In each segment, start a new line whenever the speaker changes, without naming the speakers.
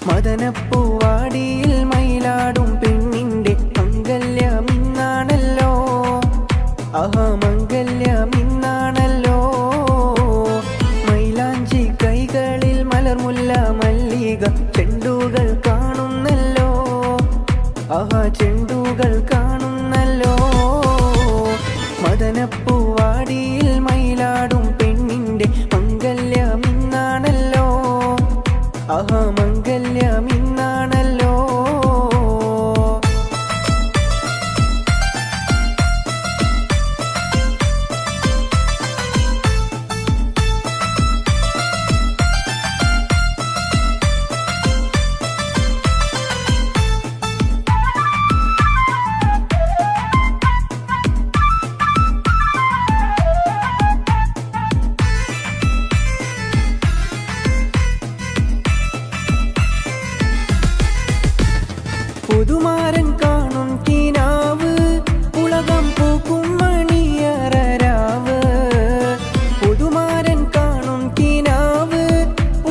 മദനപ്പൂവാടിയിൽ മയിലാടും പെണ്ണിന്റെ മംഗല്യമിന്നാണല്ലോ. ആഹാ മംഗല്യമിന്നാണല്ലോ. മൈലാഞ്ചി കൈകളിൽ മലർമുല്ല മല്ലിക ചെണ്ടുകൾ കാണുന്നല്ലോ. ആഹാ ചെണ്ടുകൾ കാണുന്നല്ലോ. മദനപ്പൂവാടിയിൽ മയിലാടും പെണ്ണിന്റെ മംഗല്യമിന്നാണല്ലോ. ആഹാ മംഗല്യമിന്നാണല്ലോ. പുതുമാരൻ കാണും കിനാവ് ഉലകം പൂക്കും മണിയറരാവ്. പുതുമാരൻ കാണും കിനാവ്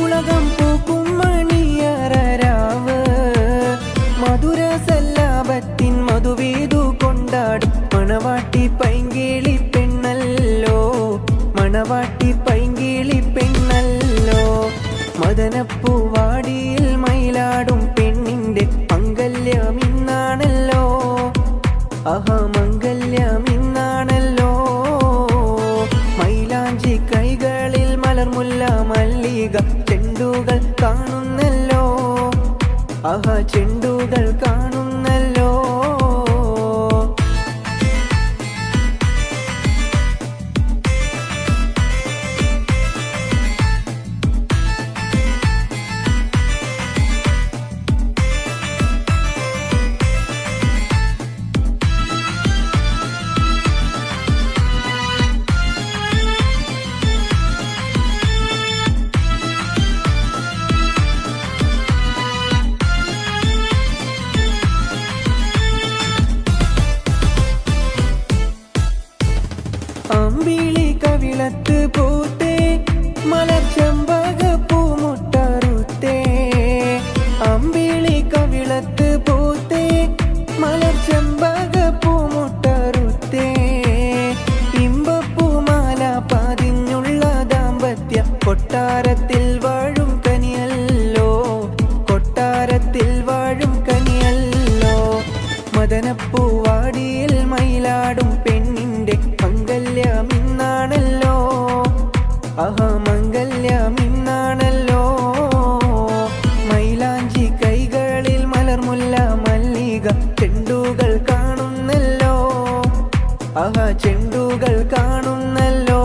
ഉലകം പൂക്കും മണിയറരാവ്. മധുര സല്ലാപത്തിൻ മധുവേദു കൊണ്ടാടും മണവാട്ടി പൈങ്കിളി പെണ്ണല്ലോ. മണവാട്ടി പൈങ്കിളി പെണ്ണല്ലോ. മദനപ്പൂവാടിയിൽ മയിലാടും പെണ്ണിന്റെ മംഗല്യമിന്നാണല്ലോ. ആഹാ മംഗല്യമിന്നാണല്ലോ. മൈലാഞ്ചി കൈകളിൽ മലർമുല്ല മല്ലിക ചെണ്ടുകൾ കാണുന്നല്ലോ. ആഹാ ചെണ്ടുകൾ കാണുന്നല്ലോ. അമ്പിളി കവിളത്ത് പൂത്തേ മലർച്ചെമ്പക പൂമുട്ടറുത്തേ. അമ്പിളി കവിളത്ത് പൂത്തേ മലർച്ചെമ്പക പൂമുട്ടറുത്തേ. ഇമ്പപ്പൂമാല പതിഞ്ഞുള്ള ദാമ്പത്യ കൊട്ടാരത്തിൽ വാഴും കനിയല്ലോ. കൊട്ടാരത്തിൽ വാഴും കനിയല്ലോ. മദനപ്പൂവാടിയിൽ മയിലാടും പെണ്ണിന്റെ മംഗല്യമിന്നാണല്ലോ. ആഹാ മംഗല്യമിന്നാണല്ലോ. മൈലാഞ്ചി കൈകളിൽ മലർമുല്ല മല്ലിക ചെണ്ടുകൾ കാണുന്നല്ലോ. ആഹാ ചെണ്ടുകൾ കാണുന്നല്ലോ.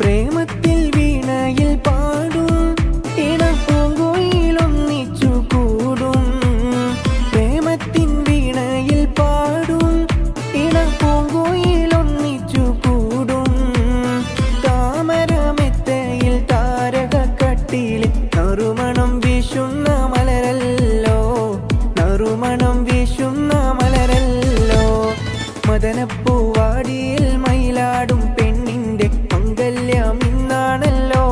പ്രേമത്തിൽ വീണയിൽ പാടും ഇണപ്പൂങ്കുയിലൊന്നിച്ചു കൂടും. പ്രേമത്തിൻ വീണയിൽ പാടും ഇണപ്പൂങ്കുയിലൊന്നിച്ചു കൂടും. താമരമെത്തയിൽ താരകക്കട്ടിയിൽ നറുമണം വീശുന്ന മലരല്ലോ. നറുമണം വീശുന്ന മലരല്ലോ. മദനപ്പൂവാടിയിൽ മയിലാടും പെണ്ണിന്റെ മംഗല്യമിന്നാണല്ലോ.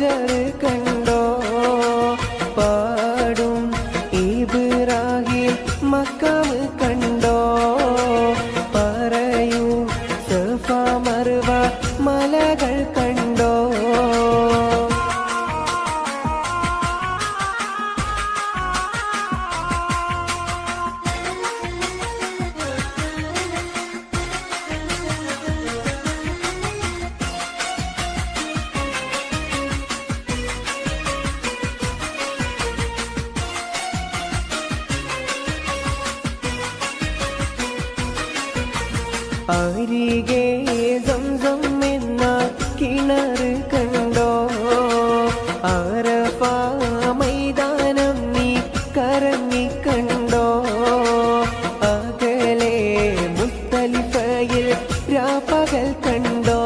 ഹജർ കണ്ടോ പാടും ഇബ്രാഹിം മക്കാം കണ്ടോ പറയൂ സഫ മർവ മലകൾ കണ്ടോ അരികെ സംസം എന്ന കിണർ കണ്ടോ അറഫ മൈതാനം നീ കറങ്ങി കണ്ടോ അകലെ മുസ്തലിഫയിൽ രാപ്പകൽ കണ്ടോ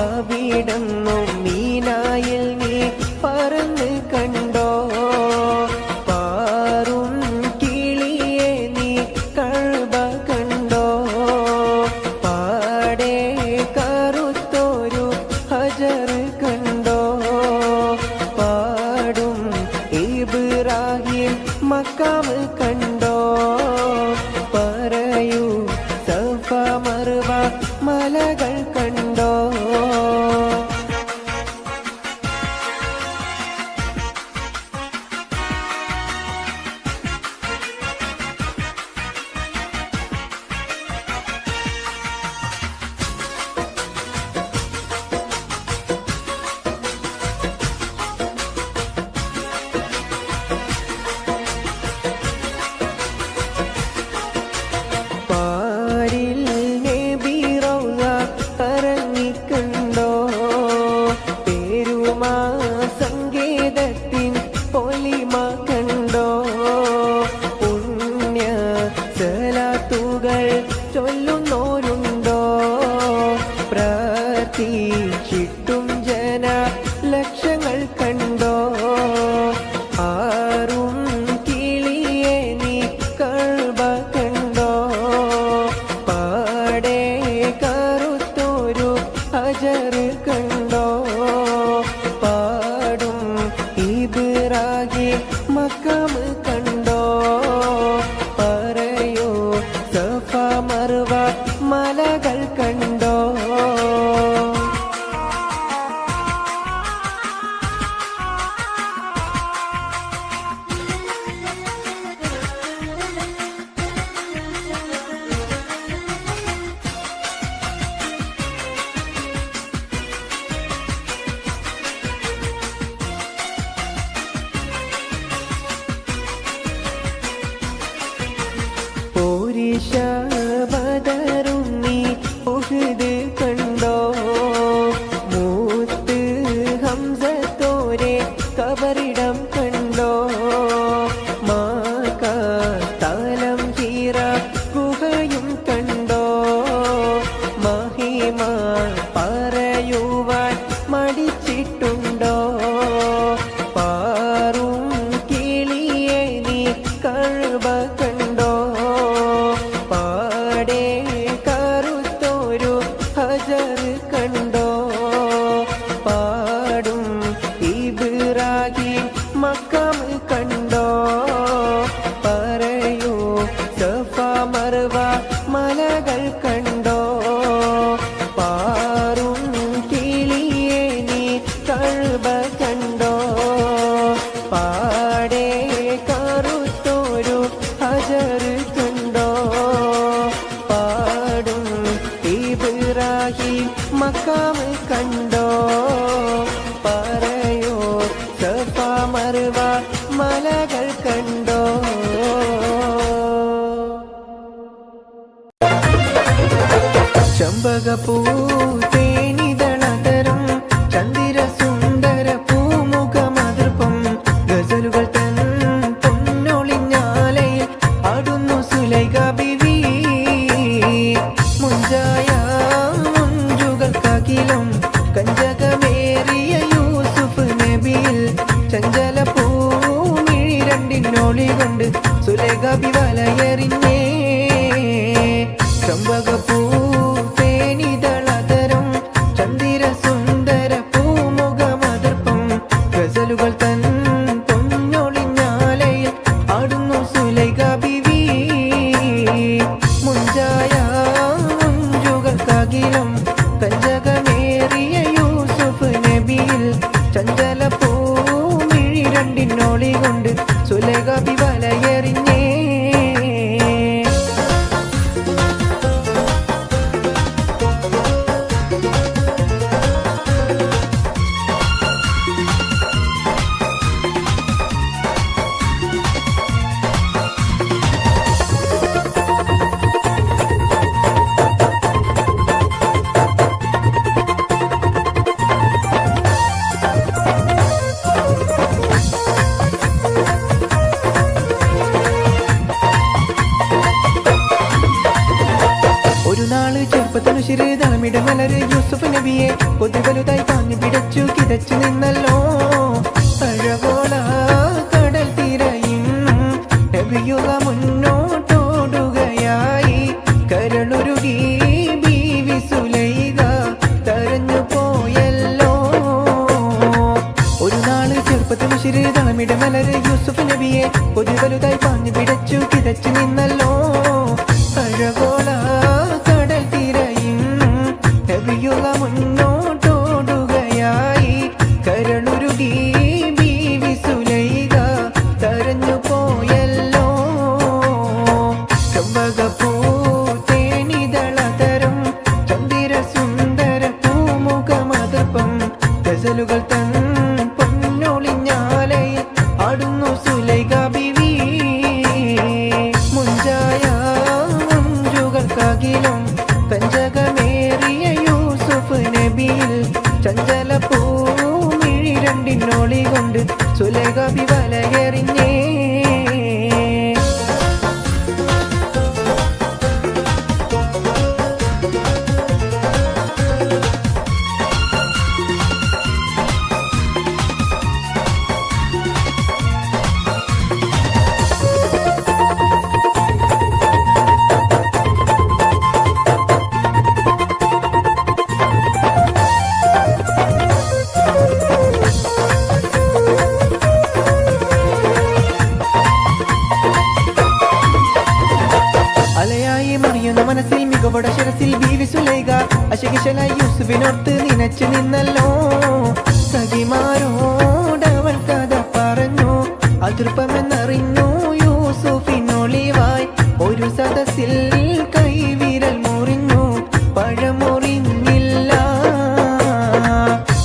അവിടന്നും മീനായിൽ നീ പറന്ന് കണ്ടോ പാറും കിളിയെ നീ കഅബ കണ്ടോ പാടെ കറുത്തൊരു ഹജർ കണ്ടോ പാടും ഇബ്രാഹിം മക്കാം കണ്ടോ പറയൂ സഫ മർവ മലകൾ കണ്ടോ പാരിൽ നബി റൗള കറങ്ങിക്കണ്ടോ പേരുമാ സങ്കേതത്തിൻ പൊലിമ കണ്ടോ പുണ്യ സലാത്തുകൾ ചൊല്ലുന്നോരുണ്ടോ പ്രാർത്ഥിച്ചിട്ടും ജന ലക്ഷങ്ങൾ കണ്ടോ ആറും കിളിയെ നീ കഅബ കണ്ടോ പാടെ കറുത്തൊരു ഹജർ കണ്ടോ പാടും ഇബ്രാഹിം മക്കാം കണ്ടോ പറയൂ സഫ മർവ മലകൾ കണ്ടോ പോരിഷ ബദറും നീ ഉഹ്ദ് കണ്ടോ മൂത്ത് ഹംസത്തോരെ കബറിടം കണ്ടോ മാക താലം ഹീറ ഗുഹയും കണ്ടോ മഹിമ പറയുവാൻ മടിച്ചിട്ടുണ്ടോ പാറും കിളിയെ നീ കഅബ കണ്ടോ പാടെ കറുത്തൊരു ഹജർ കണ്ടോ പാടും ഇബ്രാഹിം മക്കാം കണ്ടോ പറയൂ സഫ മർവ മലകൾ കണ്ടോ പാറും കിളിയെ നീ കഅബ കണ്ടോ പാടെ കറുത്തൊരു ഹജർ കണ്ടോ പാടും ഇബ്രാഹിം മക്കാം കണ്ടോ പറയൂ സഫ മർവ മലകൾ കണ്ടോ ചമ്പകപ്പൂ തേനിതളതരം ചന്ദിര സുന്ദര പൂമുഖമതൃപ്പം ഗസലുകൾ തൻ പൊന്നൊളിഞ്ഞാലയിൽ ആടുന്നു സുലൈഖ ബിവി മുഞ്ചായ മുഞ്ചുകൾക്കകിലും കഞ്ചകമേറിയ യൂസുഫ് നബിയിൽ ചഞ്ചല പൂമിഴി രണ്ടിനൊളി കൊണ്ട് സുലൈഖ ബി വലയെറിഞ്ഞേ ചമ്പകപ്പൂ തേനിതളതരം ചന്ദിര സുന്ദര പൂമുഖമ ചഞ്ചല പൂമിഴി രണ്ടിനോളി കൊണ്ട് സുലേഖ ബി വലയെറിഞ്ഞേ. തലമിട മലര് യൂസുഫ് നബിയെ പൊതുവലുതായി പാഞ്ഞു പിടച്ചു കിതച്ചു നിന്നല്ലോ. അഴകോള കടൽ തിരയും നബിയുക മുന്നോട്ടോടുകയായി. കരളുരുകി ബീവി സുലൈഖ തരഞ്ഞു പോയല്ലോ. ഒരു നാള് ചെറുപ്പത്തിനുശിര് തലമിട മലര് യൂസുഫ് നബിയെ പൊതുവലുതായി പാഞ്ഞു പിടച്ചു കിതച്ചു നിന്നല്ലോ. അഴകോള കടൽ തിരയും നബിയുക മുന്നോട്ടോടുകയായി. കരളുരുകി ബീവി സുലൈഖ തരഞ്ഞു പോയല്ലോ. ചെമ്പകപ്പൂ തേനിതളതരം ചന്ദിര സുന്ദര പൂമുഖമതർപ്പം ഗസലുകൾ തൻ പൊന്നൊളിഞ്ഞാലയിൽ ആടുന്നു സുലൈഖ ബീവി. മുഞ്ചായ മുഞ്ചുകൾക്കകിലും കഞ്ചകമേറിയ യൂസുഫ് നബിയിൽ ചഞ്ചല പൂമിഴി രണ്ടിനോളി കൊണ്ട് സുലേഖ ബി വലയെറിഞ്ഞേ. മനസ്സിൽ മികവോടെ ശിരസിൽ ബീവി സുലൈഖ അശകിശലായി യൂസുഫിനോർത്ത് നിനച്ചു നിന്നല്ലോ. സഖിമാരോടവൾ കഥ പറഞ്ഞു അതൃപ്പമെന്നറിഞ്ഞു യൂസുഫിനൊളിവായി. ഒരു സദസ്സിൽ കൈവിരൽ മുറിഞ്ഞു പഴമുറിഞ്ഞില്ല.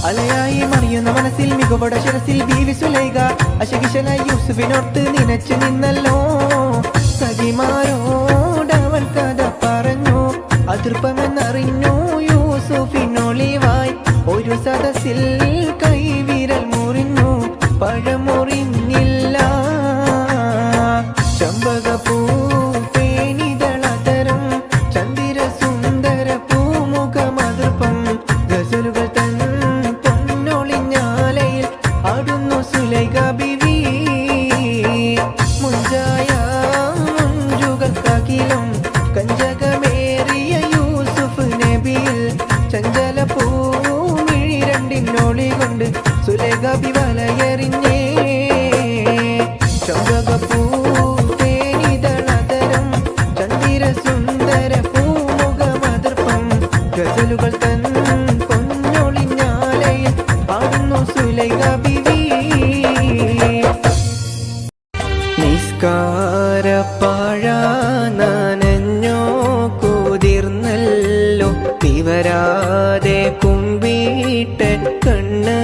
അലയായി മറിയുന്ന മനസ്സിൽ മികവോടെ ശിരസിൽ ബീവി സുലൈഖ അശകിശലായി യൂസുഫിനോർത്ത് നിനച്ചു നിന്നല്ലോ. സഖിമാരോടവൾ കഥ പറഞ്ഞു അതൃപ്പമെന്നറിഞ്ഞു യൂസുഫിനൊളിവായി. ഒരു സദസ്സിൽ കൈവിരൽ മുറിഞ്ഞു പഴമുറിഞ്ഞില്ല. ചെമ്പകപ്പൂ തേനിതളതരം ചന്ദിര സുന്ദര പൂമുഖമതർപ്പം ഗസലുകൾ തൻ പൊന്നൊളിഞ്ഞാലയിൽ ആടുന്നു സുലൈഖ ബീവി. മുഞ്ചായ മുഞ്ചുകൾക്കകിലും കഞ്ചകമേറിയ യൂസുഫ് നബിയിൽ ചഞ്ചല പൂമിഴി രണ്ടിനോളി കൊണ്ട് സുലേഖ ബി വലയെറിഞ്ഞേ. ചെമ്പകപ്പൂ തേനിതളതരം ചന്ദിര സുന്ദര പൂമുഖമതർപ്പം ഗസലുകൾ തൻ പൊന്നൊളിഞ്ഞാലയിൽ ആടുന്നു സുലൈഖ ബീവി. നിസ്കാരപ്പാഴ നനഞ്ഞോ കുതിർന്നല്ലോ. വിവരാതെ കുമ്പിട്ട കണ്ണ്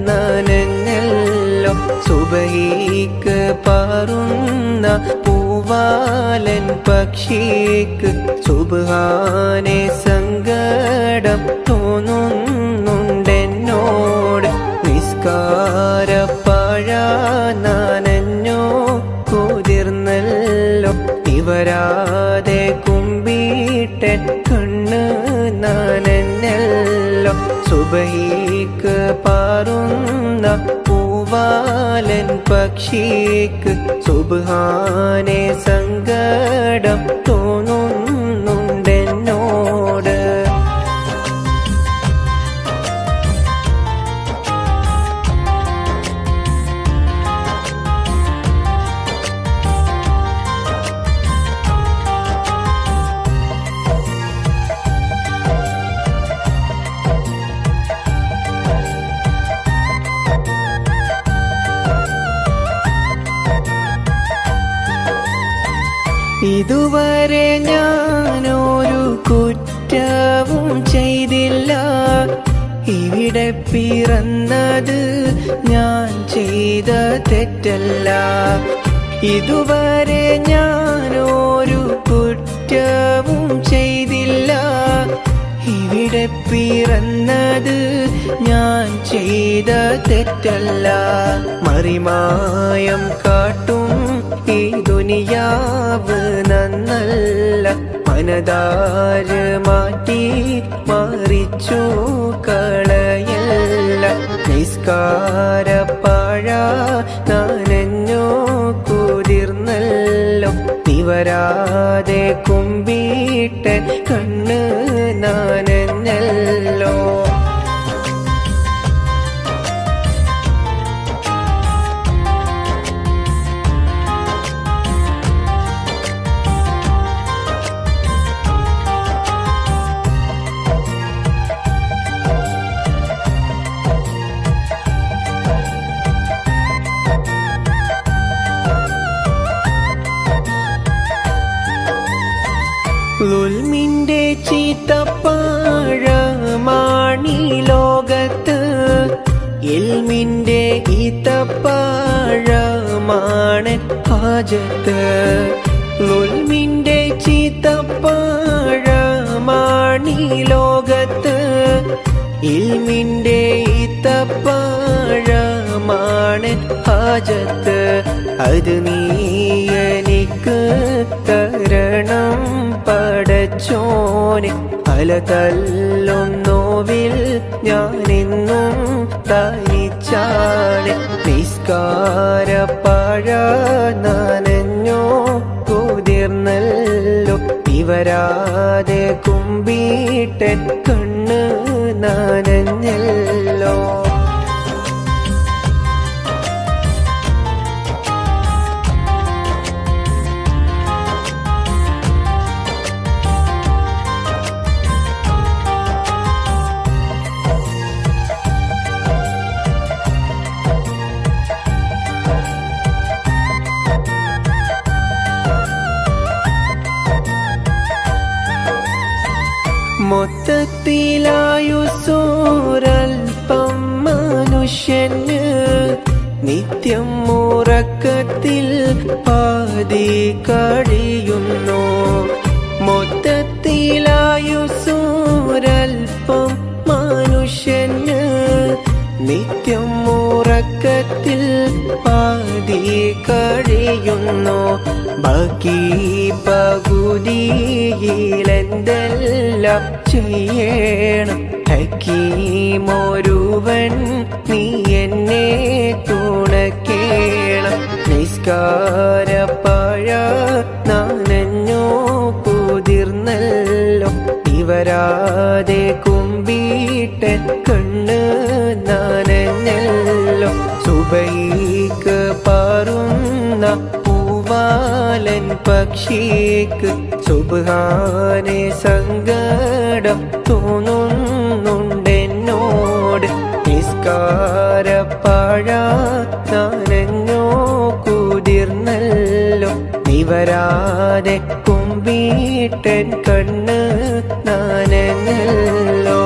നനഞ്ഞല്ലോ. സുബഹിക്ക് പാറുന്ന പൂവാലൻ പക്ഷിക്ക് സുബ്ഹാനെ സങ്കടം തോന്നുന്നുണ്ടെന്നോട്. നിസ്കാരപ്പാഴ നനഞ്ഞോ കുതിർന്നല്ലോ. ഇവരാതെ കുമ്പിട്ട കണ്ണ് നനഞ്ഞല്ലോ. സുബഹിക്ക് പാറുന്ന പൂവാലൻ പക്ഷിക്ക് സുബ്ഹാനെ സങ്കടം തോന്നുന്നുണ്ടെന്നോട്. ഇതുവരെ ഞാനൊരു കുറ്റവും ചെയ്തില്ല, ഇവിടെ പിറന്നത് ഞാൻ ചെയ്ത തെറ്റല്ല. ഇതുവരെ ഞാനൊരു കുറ്റവും ചെയ്തില്ല, ഇവിടെ പിറന്നത് ഞാൻ ചെയ്ത തെറ്റല്ല. മറിമായം കാട്ടും ഈ ദുനിയാവ് നന്നല്ല, മനതാര് മാറ്റി മറിച്ചു കളയല്ല. നിസ്കാരപ്പാഴ നനഞ്ഞു കുതിർന്നല്ലോ, നിവരാതെ കുമ്പിട്ടൻ കണ്ണ് നനഞ്ഞല്ലോ. ഉൽമിന്റെ ചീത്തപ്പാഴമാണീ ലോകത്ത്, ഇൽമിന്റെ ഈത്തപ്പാഴമാണ് ഹാജത്ത്. ഉൽമിന്റെ ചീത്തപ്പാഴമാണീ ലോകത്ത്, ഇൽമിന്റെ ഈത്തപ്പാഴമാണ് ഹാജത്ത്. അത് നീ എനിക്ക് തരണം പടച്ചോനെ, അലതല്ലും നോവിൽ ഞാനെന്നും തനിച്ചാണ്. നിസ്കാരപ്പാഴ നനഞ്ഞോ കുതിർന്നല്ലോ, ഇവരാതെ കുമ്പിട്ടൻ കണ്ണ് നനഞ്ഞല്ലോ. മൊത്തത്തിലായുസൂരൽപ്പം മനുഷ്യന്, നിത്യം ഉറക്കത്തിൽ പാതി കഴിയുന്നു. മൊത്തത്തിലായുസൂരൽപ്പം മനുഷ്യന്, നിത്യം ഉറക്കത്തിൽ പാതി കഴിയുന്നു. ബാക്കി പകുതിയിലെന്തെല്ലാം ചെയ്യണം, ഹക്കീമൊരുവൻ നീ എന്നെ തുണക്കേണം. നിസ്കാരപ്പാഴ നനഞ്ഞോ കുതിർന്നല്ലോ, ഇവരാതെ കുമ്പിട്ടൻ കണ്ണ് നനഞ്ഞല്ലോ. സുബൈക്ക് പാറുന്ന പൂവാലൻ പക്ഷിക്ക് സുബ്ഹാനെ സങ്കടം തോന്നുന്നുണ്ടെന്നോട്. നിസ്കാരപ്പാഴ നനഞ്ഞോ കുതിർന്നല്ലോ, നിവരാതെ കുമ്പിട്ടൻ കണ്ണ് നനഞ്ഞല്ലോ.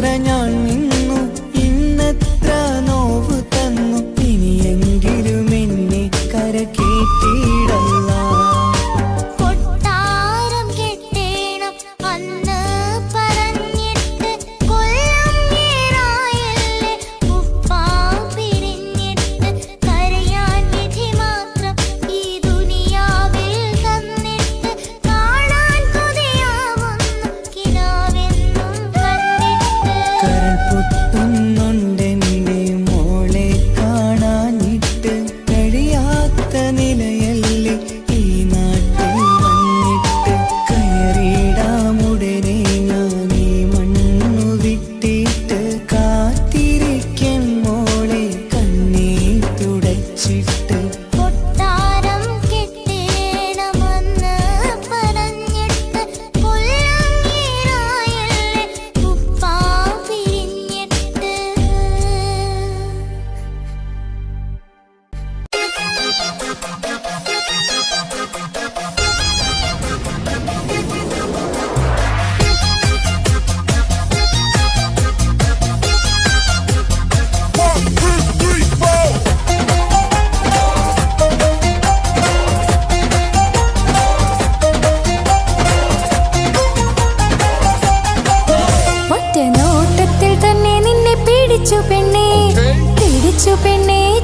എത്ര ഞാൻ നിന്നു ഇന്നെത്ര നോവ് തന്നു ഇനിയെങ്കിലും എന്നെ കരകേറ്റിടല്ല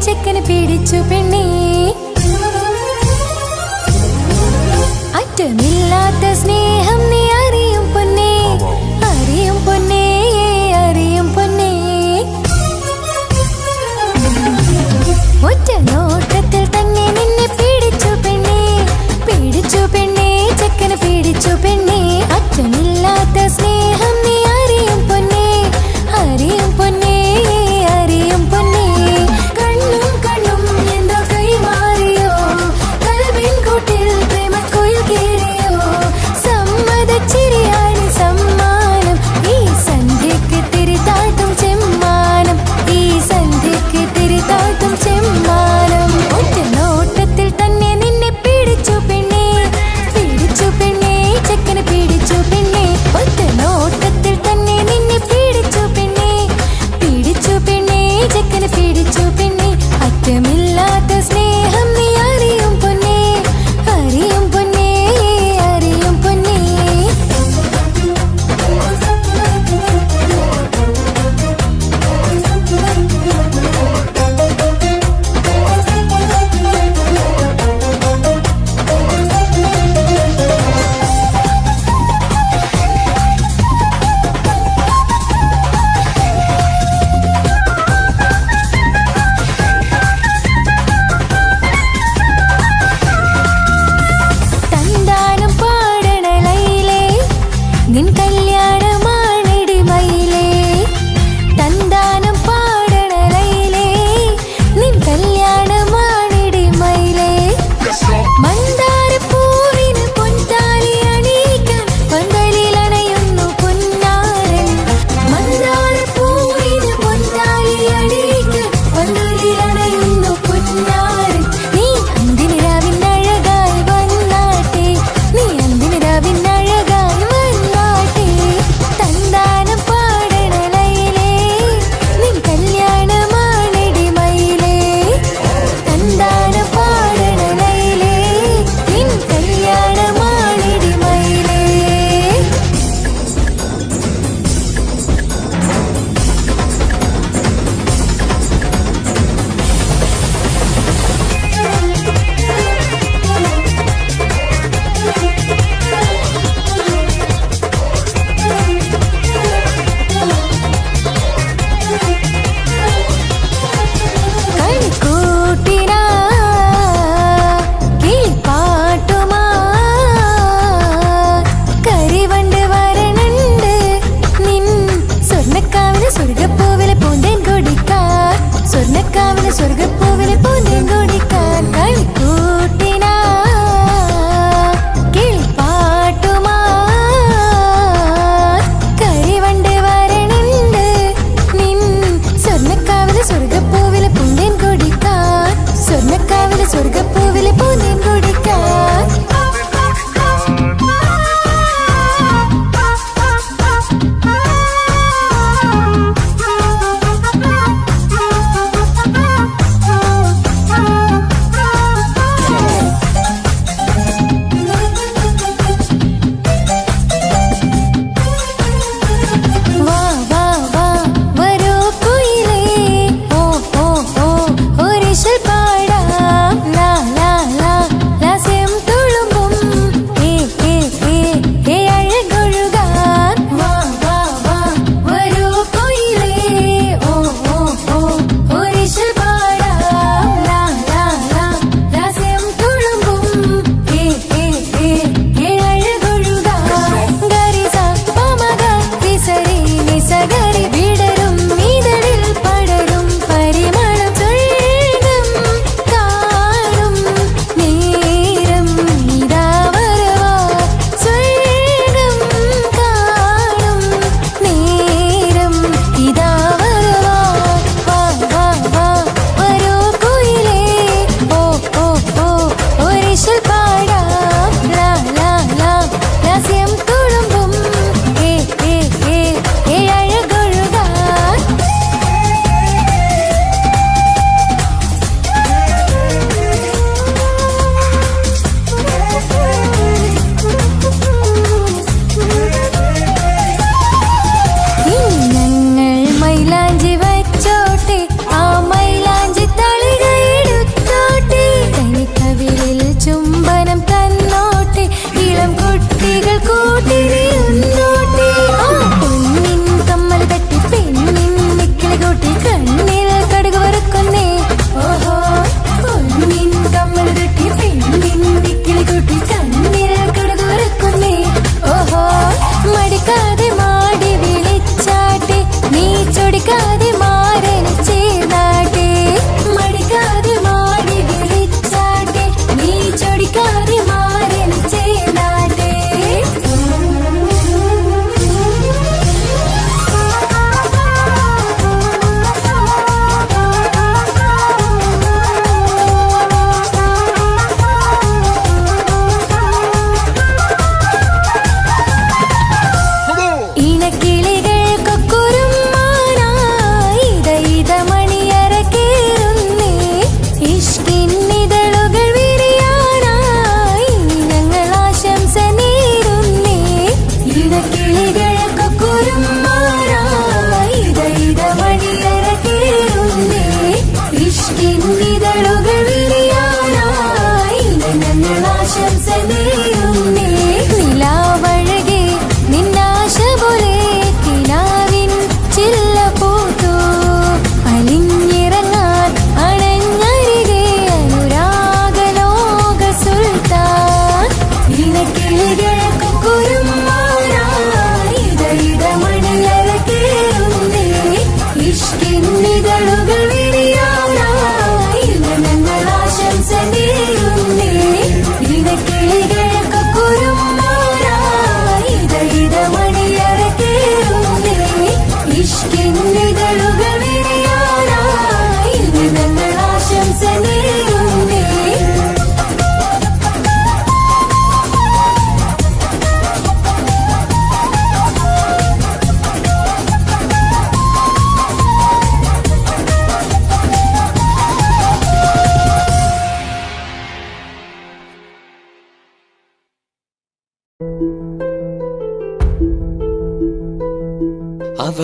ചെക്കന് പിടിച്ചു പെണ്ണേ അറ്റമില്ലാത്ത സ്നേഹം നീ അറിയും പൊന്നേ അറിയും പൊന്നേ അറിയും പൊന്നേ ഒറ്റ നോട്ടത്തിൽ തന്നെ നിന്നെ പിടിച്ചു പെണ്ണേ ചെക്കന് പിടിച്ചു പെണ്ണേ അറ്റമില്ലാത്ത സ്നേഹം നീ അറിയും പൊന്നേ അറിയും പൊന്നേ അറിയും പൊന്നേ കണ്ണും എന്തോ കൈമാ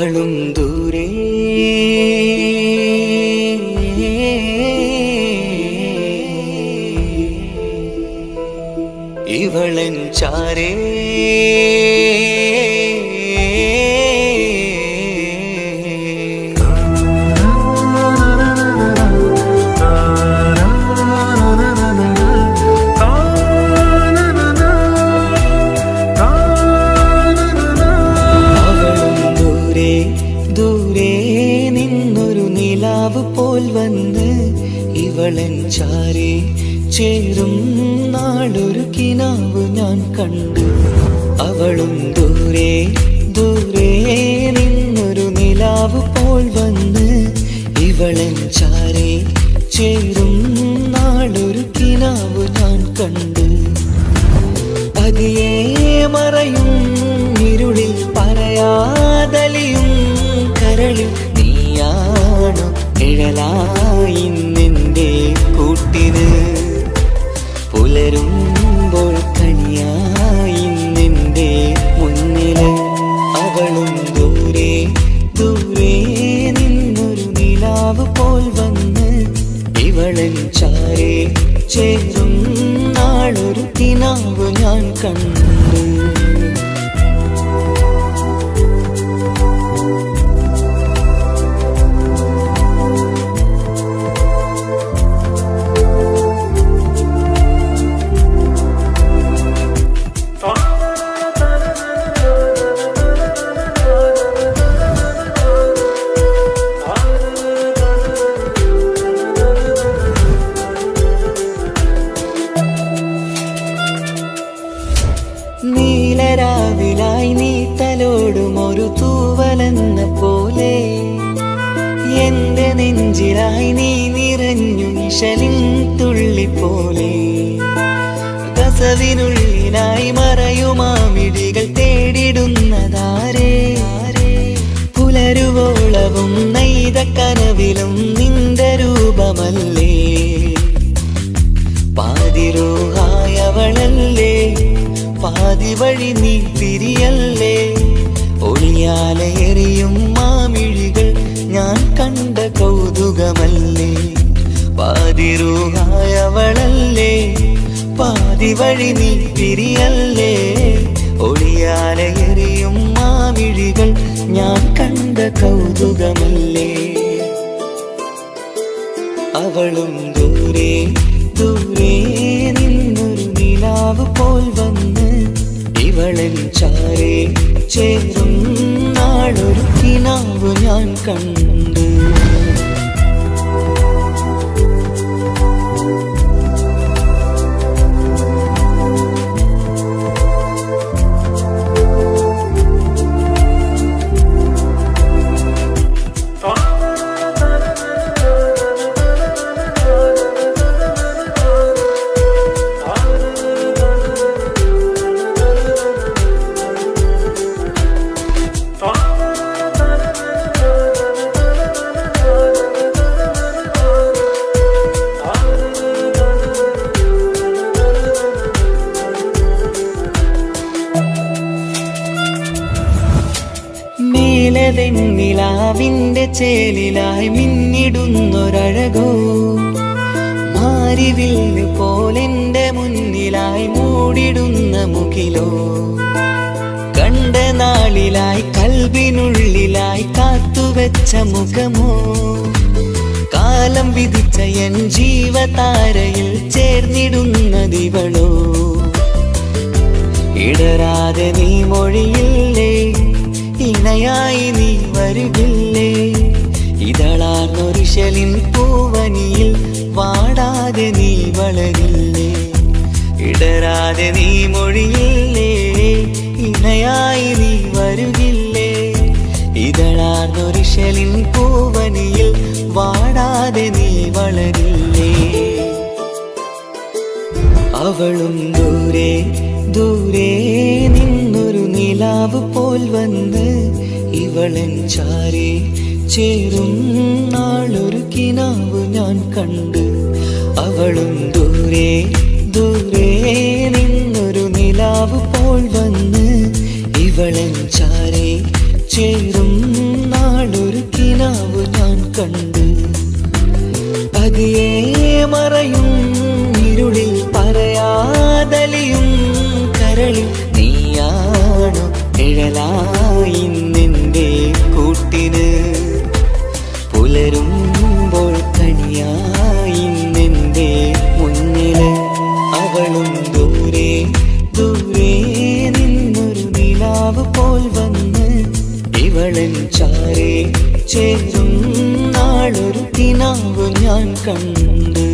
അവളും ദൂരെ ഇവളൻ ചാരേ ദൂരെ നിന്നൊരു നിലാവ് പോൽ വന്ന് ഇവളൻ ചാരേ ചേരും നാളൊരു കിനാവ് ഞാൻ കണ്ടു. അവളും ദൂരെ ദൂരെ നിന്നൊരു നിലാവ് പോൽ വന്ന് ഇവളൻ ചാരേ ചേരും നാളൊരു കിനാവ് ഞാൻ കണ്ടു. പതിയെ മറയും ഇരുളിൽ പറയാതലിയും കരളിൽ നീയാണു നിഴലായി നിന്റെ കൂട്ടിന്. പുലരുമ്പോൾ കണിയായി നിന്റെ മുന്നില്. അവളും ദൂരെ ദൂരെ നിന്നൊരു നിലാവ് പോൽ വന്ന് ഇവളൻ ചാരേ ചേരും നാളൊരു കിനാവ് ഞാൻ കണ്ടു. നീലരാവിലായി നീ തലോടും ഒരു തൂവലെന്ന പോലെ എന്റെ നെഞ്ചിലായി നീ നിറഞ്ഞു നിശലിൻ തുള്ളി പോലെ. കസവിനുള്ളിലായി മറയുമാമിടികൾ തേടിടുന്നതാരേ. പുലരുവോളവും നെയ്ത കനവിലും നിന്റെ രൂപമല്ലേ. പാതിരോഹായവളല്ലേ പാതി വഴി നീ തിരിയല്ലേ. ഒളിയാലെറിയും മാമിഴികൾ ഞാൻ കണ്ട കൗതുകമല്ലേ. പാതിരൂഹായവളല്ലേ പാതി വഴി നീ തിരിയല്ലേ. ഒളിയാലെറിയും മാമിഴികൾ ഞാൻ കണ്ട കൗതുകമല്ലേ. അവളും ദൂരെ ദൂരെ നിന്നൊരു നിലാവ് പോൽ വന്ന് ഇവളൻ ചാരേ ചേരും നാളൊരു കിനാവ് ഞാൻ കണ്ടു. വെണ്ണിലാവിന്റെ ചേലിലായി മിന്നിടുന്നൊരഴകോ. മാരിവില്ല് പോലെന്റെ മുന്നിലായി മൂടിടുന്ന മുകിലോ. കണ്ട നാളിലായി കൽബിനുള്ളിലായി കാത്തുവെച്ച മുഖമോ. കാലം വിധിച്ച എൻ ജീവതാരയിൽ ചേർന്നിടുന്നതിവളോ. ഇടരാതെ നീ മൊഴിയില്ലേ ഇണയായി നീ വരുകില്ലേ. ഇതളാർന്നൊരിശലിൻ പൂവനിയിൽ വാടാതെ നീ വളരില്ലേ. ഇടരാതെ നീ മൊഴിയില്ലേ ഇണയായി നീ വരുകില്ലേ. ഇതളാർന്നൊരിശലിൻ പൂവനിയിൽ വാടാതെ നീ വളരില്ലേ. അവളും ദൂരെ ദൂരെ നിന്നൊരു നിലാവ് പോൽ വന്ന് ഇവളൻ ചാരേ ചേരും നാളൊരു കിനാവ് ഞാൻ കണ്ട്. അവളും ദൂരെ ദൂരെ നിന്നൊരു നിലാവ് പോൽ വന്ന് ഇവളൻ ചാരേ ചേരും കണ്ട് പതിയെ മറയും ഇരുളിൽ പറയാതലിയും കരളിൽ നീയാണോ നിഴലായി നിന്റെ കൂട്ടിന് പുലരുമ്പോൾ കണിയായി നിന്റെ മുന്നില് അവളും ദൂരെ ദൂരെ നിന്നൊരു നിലാവ് പോൽ വന്ന് ഇവളൻ ചാരേ ചേരും നാളൊരു കിനാവ് ഞാൻ കണ്ട്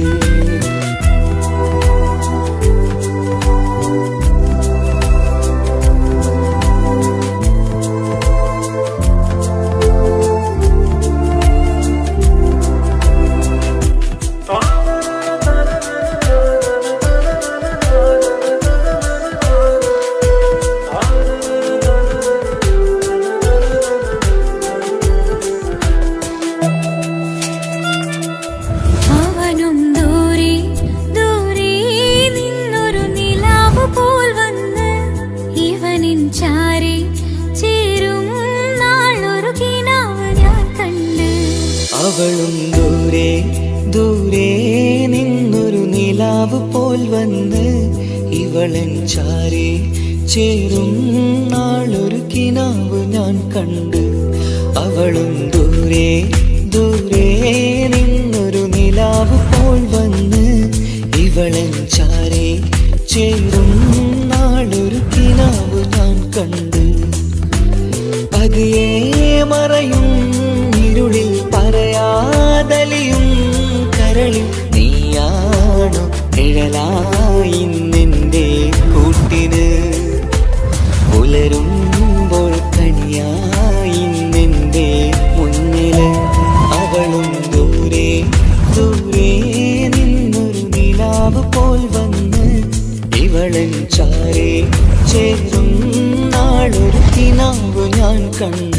അവളും ദൂരെ ദൂരെ നിന്നൊരു നിലാവ് പോൽ വന്ന് ഇവളൻ ചാരേ ചേരും നാളൊരു കിനാവ് ഞാൻ കണ്ട് അവളും ദൂരെ ദൂരെ നിന്നൊരു നിലാവ് പോൽ വന്ന് ഇവളൻ ചാരേ ചേരും നാളൊരു കിനാവ് ഞാൻ കണ്ട് പതിയെ മറയും ഇരുളിൽ പറയാതലിയും കരളിൽ നീയാണോ നിഴലായി നിന്റെ കൂട്ടിന് പുലരുമ്പോൾ കണിയായി നിന്റെ മുന്നില് അവളും ദൂരെ ദൂരെ നിന്നൊരു നിലാവ് പോൽ വന്ന് ഇവളൻ ചാരേ ചേരും നാളൊരു കിനാവ് ഞാൻ കണ്ട്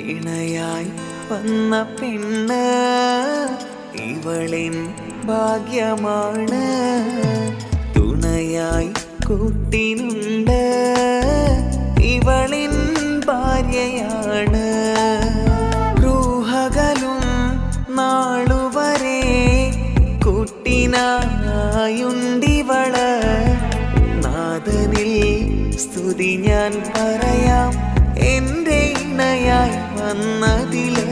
ഇണയായി വന്ന പെണ്ണ് ഇവളിൻ ഭാഗ്യമാണ് തുണയായി കൂട്ടിനുണ്ട് ഇവളിൻ ഭാര്യയാണ് റൂഹകലും നാളുവരെ കൂട്ടിനായുണ്ടിവള് നാദനിൽ സ്തുതി ഞാൻ പറയാം എന്റെ ഇണയായി വന്നതില്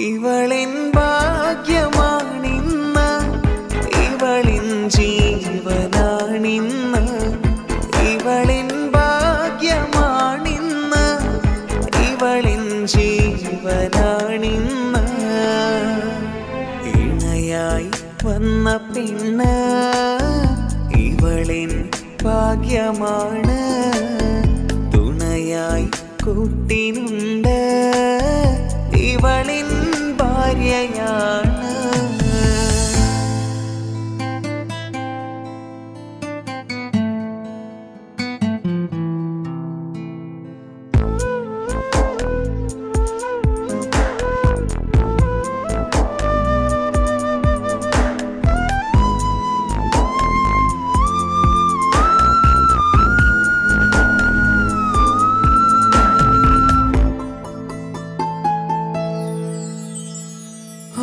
ഇവളിൻ ഭാഗ്യമാണിന്ന് ഇവളിൻ ജീവനാണിന്ന് ഇവളിൻ ഭാഗ്യമാണിന്ന് ഇവളിൻ ജീവനാണിന്ന് ഇണയായി വന്ന പെണ്ണ് ഇവളിൻ ഭാഗ്യമാണ് തുണയായി കൂട്ടിനുണ്ട് ഇവളിൻ ഭാര്യയാണ്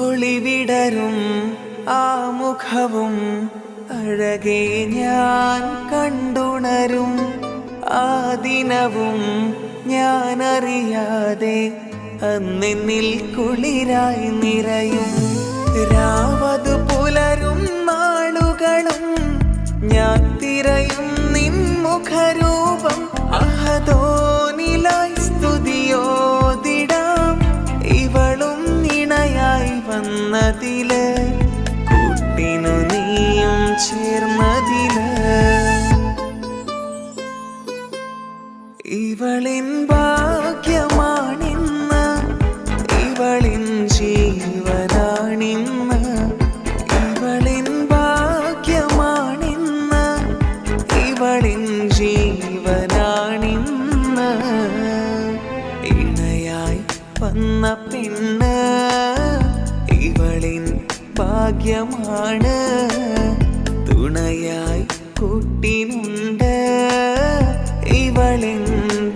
ഒളിവിടരും ആ മുഖവും അഴകെ ഞാൻ കണ്ടുണരും ആ ദിനവും ഞാനറിയാതെ അന്നെന്നിൽ കുളിരായി നിറയും രാവതു പുലരും നാളുകളും ഞാൻ തിരയും നിൻ മുഖരൂപം അഹദോനിലായി സ്തുതിയോതിടാം വന്നതില് കൂട്ടിനു നീയും ചേർന്നതില് ഇവളിൻ ഭാഗ്യമാണിന്ന് ഇവളിൻ ജീവനാണിന്ന് ഇവളിൻ ഭാഗ്യമാണിന്ന് ഇവളിൻ ജീവനാണിന്ന് ഇണയായി വന്ന പെണ്ണ് ഇവളിൻ ഭാഗ്യമാണ് തുണയായി കൂട്ടിനുണ്ട് ഇവളിൻ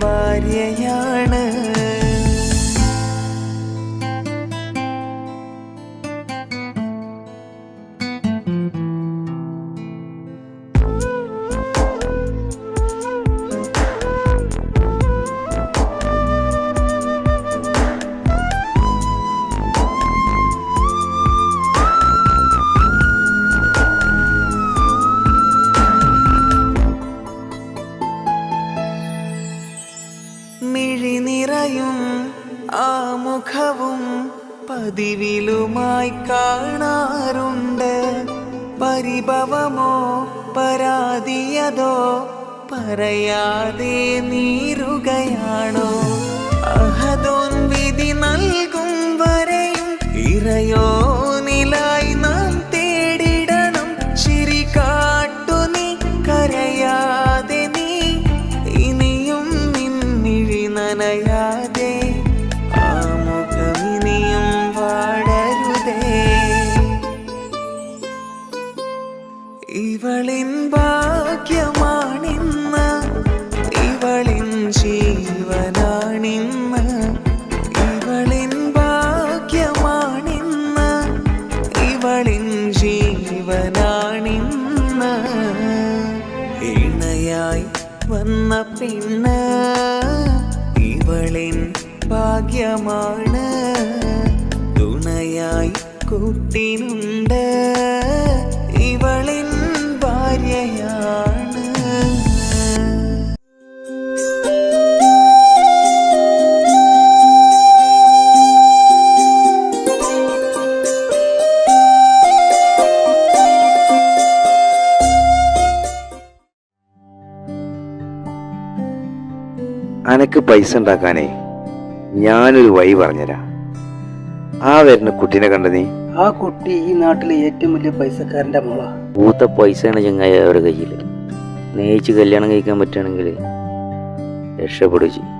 ഭാര്യയാണ് മിഴിനിറയും ആ മുഖവും പതിവിലുമായി കാണാറുണ്ട് പരിഭവമോ പരാതിയതോ പറയാതെ നീറുകയാണോ അഹദോൻ വിധി നൽകും വരെയും ഇറയോനിലായി നാം തേടിടണം ചിരി കാട്ടു നീ കരയാതെ നീ ഇനിയും നിന്നിഴി നനയാതെ ആ മുഖമിനിയും വാടരുതേ ഇവളിൻ ഭാഗ്യമാണിന്ന് ഇവളിൻ ജീവനാണിന്ന് ഇവളിൻ ഭാഗ്യമാണിന്ന് ഇവളിൻ ജീവനാണിന്ന് ഇണയായി വന്ന പെണ്ണ് ഇവളിൻ ഭാഗ്യമാണ് തുണയായി കൂട്ടിനുണ്ട് ഇവളിൻ ഭാര്യയാണ്
അനക്ക് പൈസ ഉണ്ടാക്കാനേ ഞാനൊരു വഴി പറഞ്ഞുതരാം. ആ വരുന്ന കുട്ടീനെ കണ്ട നീ?
ആ കുട്ടി ഈ നാട്ടിലെ ഏറ്റവും വലിയ പൈസക്കാരന്റെ മോളാ.
പൂത്ത പൈസയാണ് ചങ്ങായി അവരുടെ കയ്യിൽ. സ്നേഹിച്ച് കല്യാണം കഴിക്കാൻ പറ്റുകയാണെങ്കിൽ രക്ഷപ്പെടുക ചെയ്യും.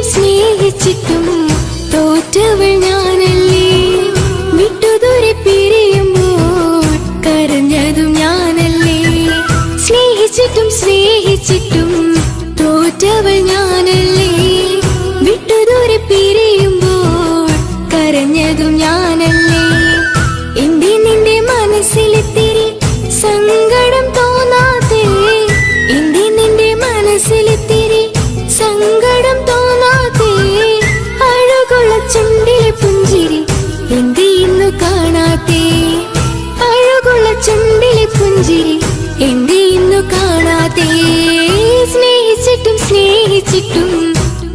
സ്നേഹിച്ചിട്ടും തോറ്റവൾ ഞാനല്ലേ, വിട്ടുദൂരെ പിരിയുമ്പോൾ കരഞ്ഞതും ഞാനല്ലേ. സ്നേഹിച്ചിട്ടും തോറ്റവൾ ഞാനല്ലേ, വിട്ടുദൂരെ പിരിയുമ്പോൾ കരഞ്ഞതും ഞാനല്ലേ. എന്റെ നിന്റെ മനസ്സിലെത്തിരി സങ്കടം തോന്നാതെ, എന്റെ നിന്റെ മനസ്സിലെത്തിരി സങ്കടം തോന്നാതെ, അഴകുള്ള ചുണ്ടിലെ പുഞ്ചിരി എന്തേ ഇന്നു കാണാതെ, അഴകുള്ള ചുണ്ടിലെ പുഞ്ചിരി എന്തേ ഇന്നു കാണാതെ. സ്നേഹിച്ചിട്ടും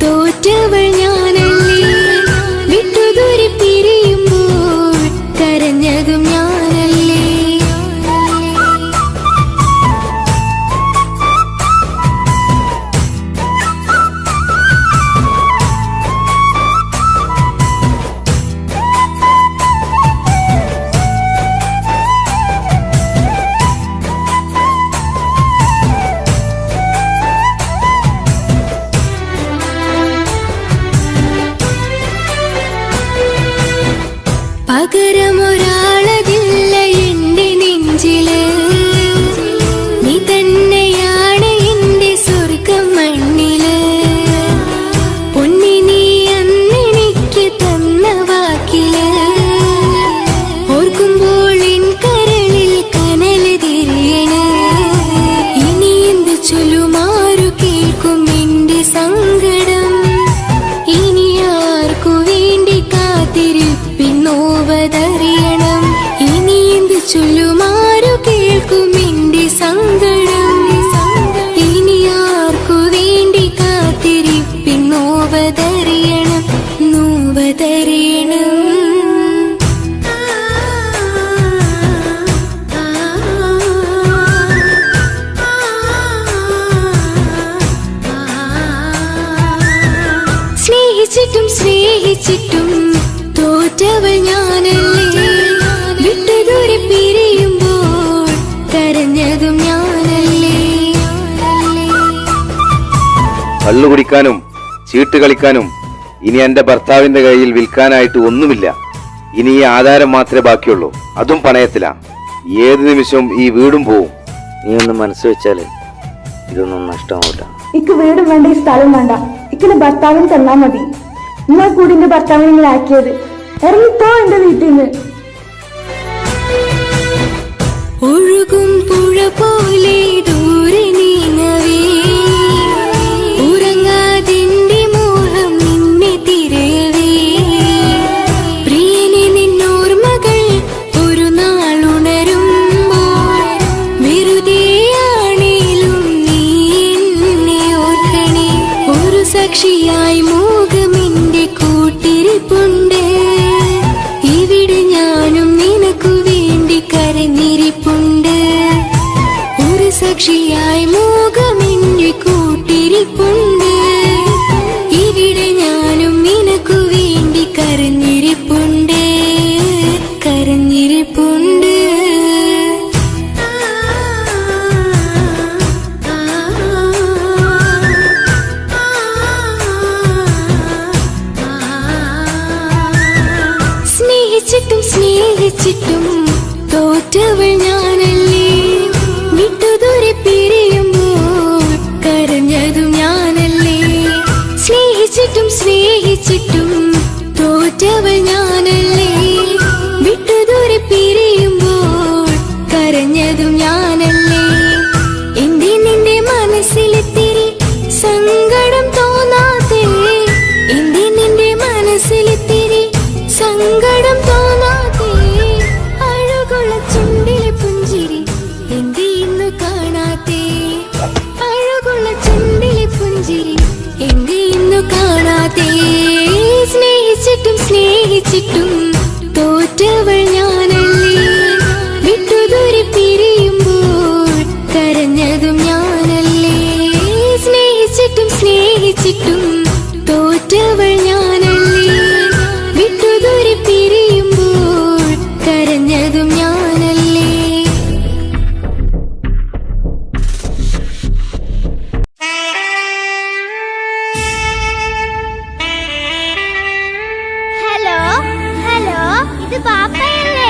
തോറ്റവൾ ഞാനല്ലേ, വിട്ടുദൂരെ പിരിയുമ്പോൾ കരഞ്ഞതും ഞാനല്ലേ. പകരമൊരാളതില്ല എന്റെ നെഞ്ചില്, നീ തന്നെയാണ് എന്റെ സ്വർഗം മണ്ണില്. സ്നേഹിച്ചിട്ടും തോറ്റവൾ ഞാനല്ലേ വിട്ടുദൂരെ പിരിയുമ്പോൾ കരഞ്ഞതും ഞാനല്ലേ
കള്ളു കുടിക്കാനും ചീട്ട് കളിക്കാനും ഇനി എന്റെ ഭർത്താവിന്റെ കയ്യിൽ വിൽക്കാനായിട്ട് ഒന്നുമില്ല. ഇനി ഈ ആധാരം മാത്രമേ ബാക്കിയുള്ളൂ, അതും പണയത്തിലാ. ഏത് നിമിഷവും ഈ വീടും പോവും.
നീ ഒന്ന് മനസ്സ് വെച്ചാല് ഇതൊന്നും നഷ്ടമാവില്ല.
ഇക്ക് വീടും വേണ്ട, ഈ സ്ഥലം വേണ്ട, ഇക്കിന്റെ ഭർത്താവിന് തന്നാ മതി. നിങ്ങൾ കൂടി എന്റെ ഭർത്താവിനെ നിങ്ങൾ ആക്കിയത്. ഇറങ്ങിപ്പോ എന്റെ വീട്ടിൽ നിന്ന്.
ഒഴുകും പുഴ പോലെ ദൂരെ നീങ്ങവേ ഉറങ്ങാതിന്റെ മോഹം നിന്നെ തിരയവേ പ്രിയനെ നിന്നോർമകൾ ഒരു നാളുണരുമ്പോൾ വെറുതെയാണേലും നീ എന്നെ ഓർക്കണേ. ഒരു സാക്ഷിയായി മോഹമെന്റെ കൂട്ടിരിപ്പുണ്ട്. ഇവിടെ ഞാനും നിനക്കു വേണ്ടി കരഞ്ഞിരിപ്പുണ്ട്. ഒരു സാക്ഷിയായി മോഹമെന്റെ കൂട്ടിരിപ്പുണ്ട്. ഇവിടെ ഞാനും നിനക്കു വേണ്ടി കരഞ്ഞിരിപ്പുണ്ട്, കരഞ്ഞിരിപ്പുണ്ട്. സ്നേഹിച്ചിട്ടും സ്നേഹിച്ചിട്ടും തോറ്റവൾ ഞാനല്ലേ വിട്ടുദൂരെ പിരിയുമ്പോൾ കരഞ്ഞതും ഞാനല്ലേ. സ്നേഹിച്ചിട്ടും സ്നേഹിച്ചിട്ടും തോറ്റവൾ ഞാനല്ലേ വിട്ടുദൂരെ പിരിയുമ്പോൾ കരഞ്ഞതും ഞാനല്ലേ. എന്റെ നിന്റെ മനസ്സിലെത്തിരി സങ്കടം തോന്നാതെ, എന്റെ നിന്റെ മനസ്സിലെത്തിരി സങ്കടം തോന്നാതെ അഴകുള്ള ചുണ്ടിലെ പുഞ്ചിരി എന്റെ ഇന്നു കാണാത്തെ. അഴകുള്ള ചുണ്ടിലെ പുഞ്ചിരി എന്റെ ഇന്നു കാണാത്തെ. സ്നേഹിച്ചിട്ടും സ്നേഹിച്ചിട്ടും തോറ്റവൾ ഞാനല്ലേ വിട്ടുദൂരെ പിരിയുമ്പോൾ കരഞ്ഞതും ഞാനല്ലേ. സ്നേഹിച്ചിട്ടും സ്നേഹിച്ചിട്ടും തോറ്റവൾ ഞാനല്ലേ വിട്ടുദൂരെ പിരിയുമ്പോൾ കരഞ്ഞതും ഞാനല്ലേ.
ഹലോ ഹലോ, ഇത് പാപ്പയല്ലേ?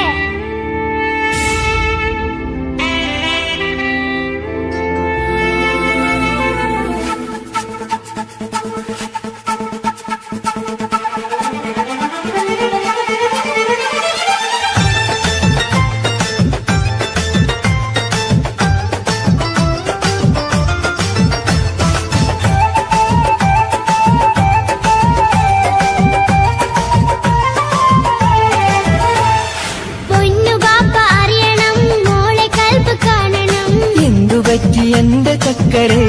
പൊന്നു പാപ്പ അറിയണം, മോളെ കൽബ് കാണണം.
എന്തുപറ്റി എന്റെ ചക്കരെ,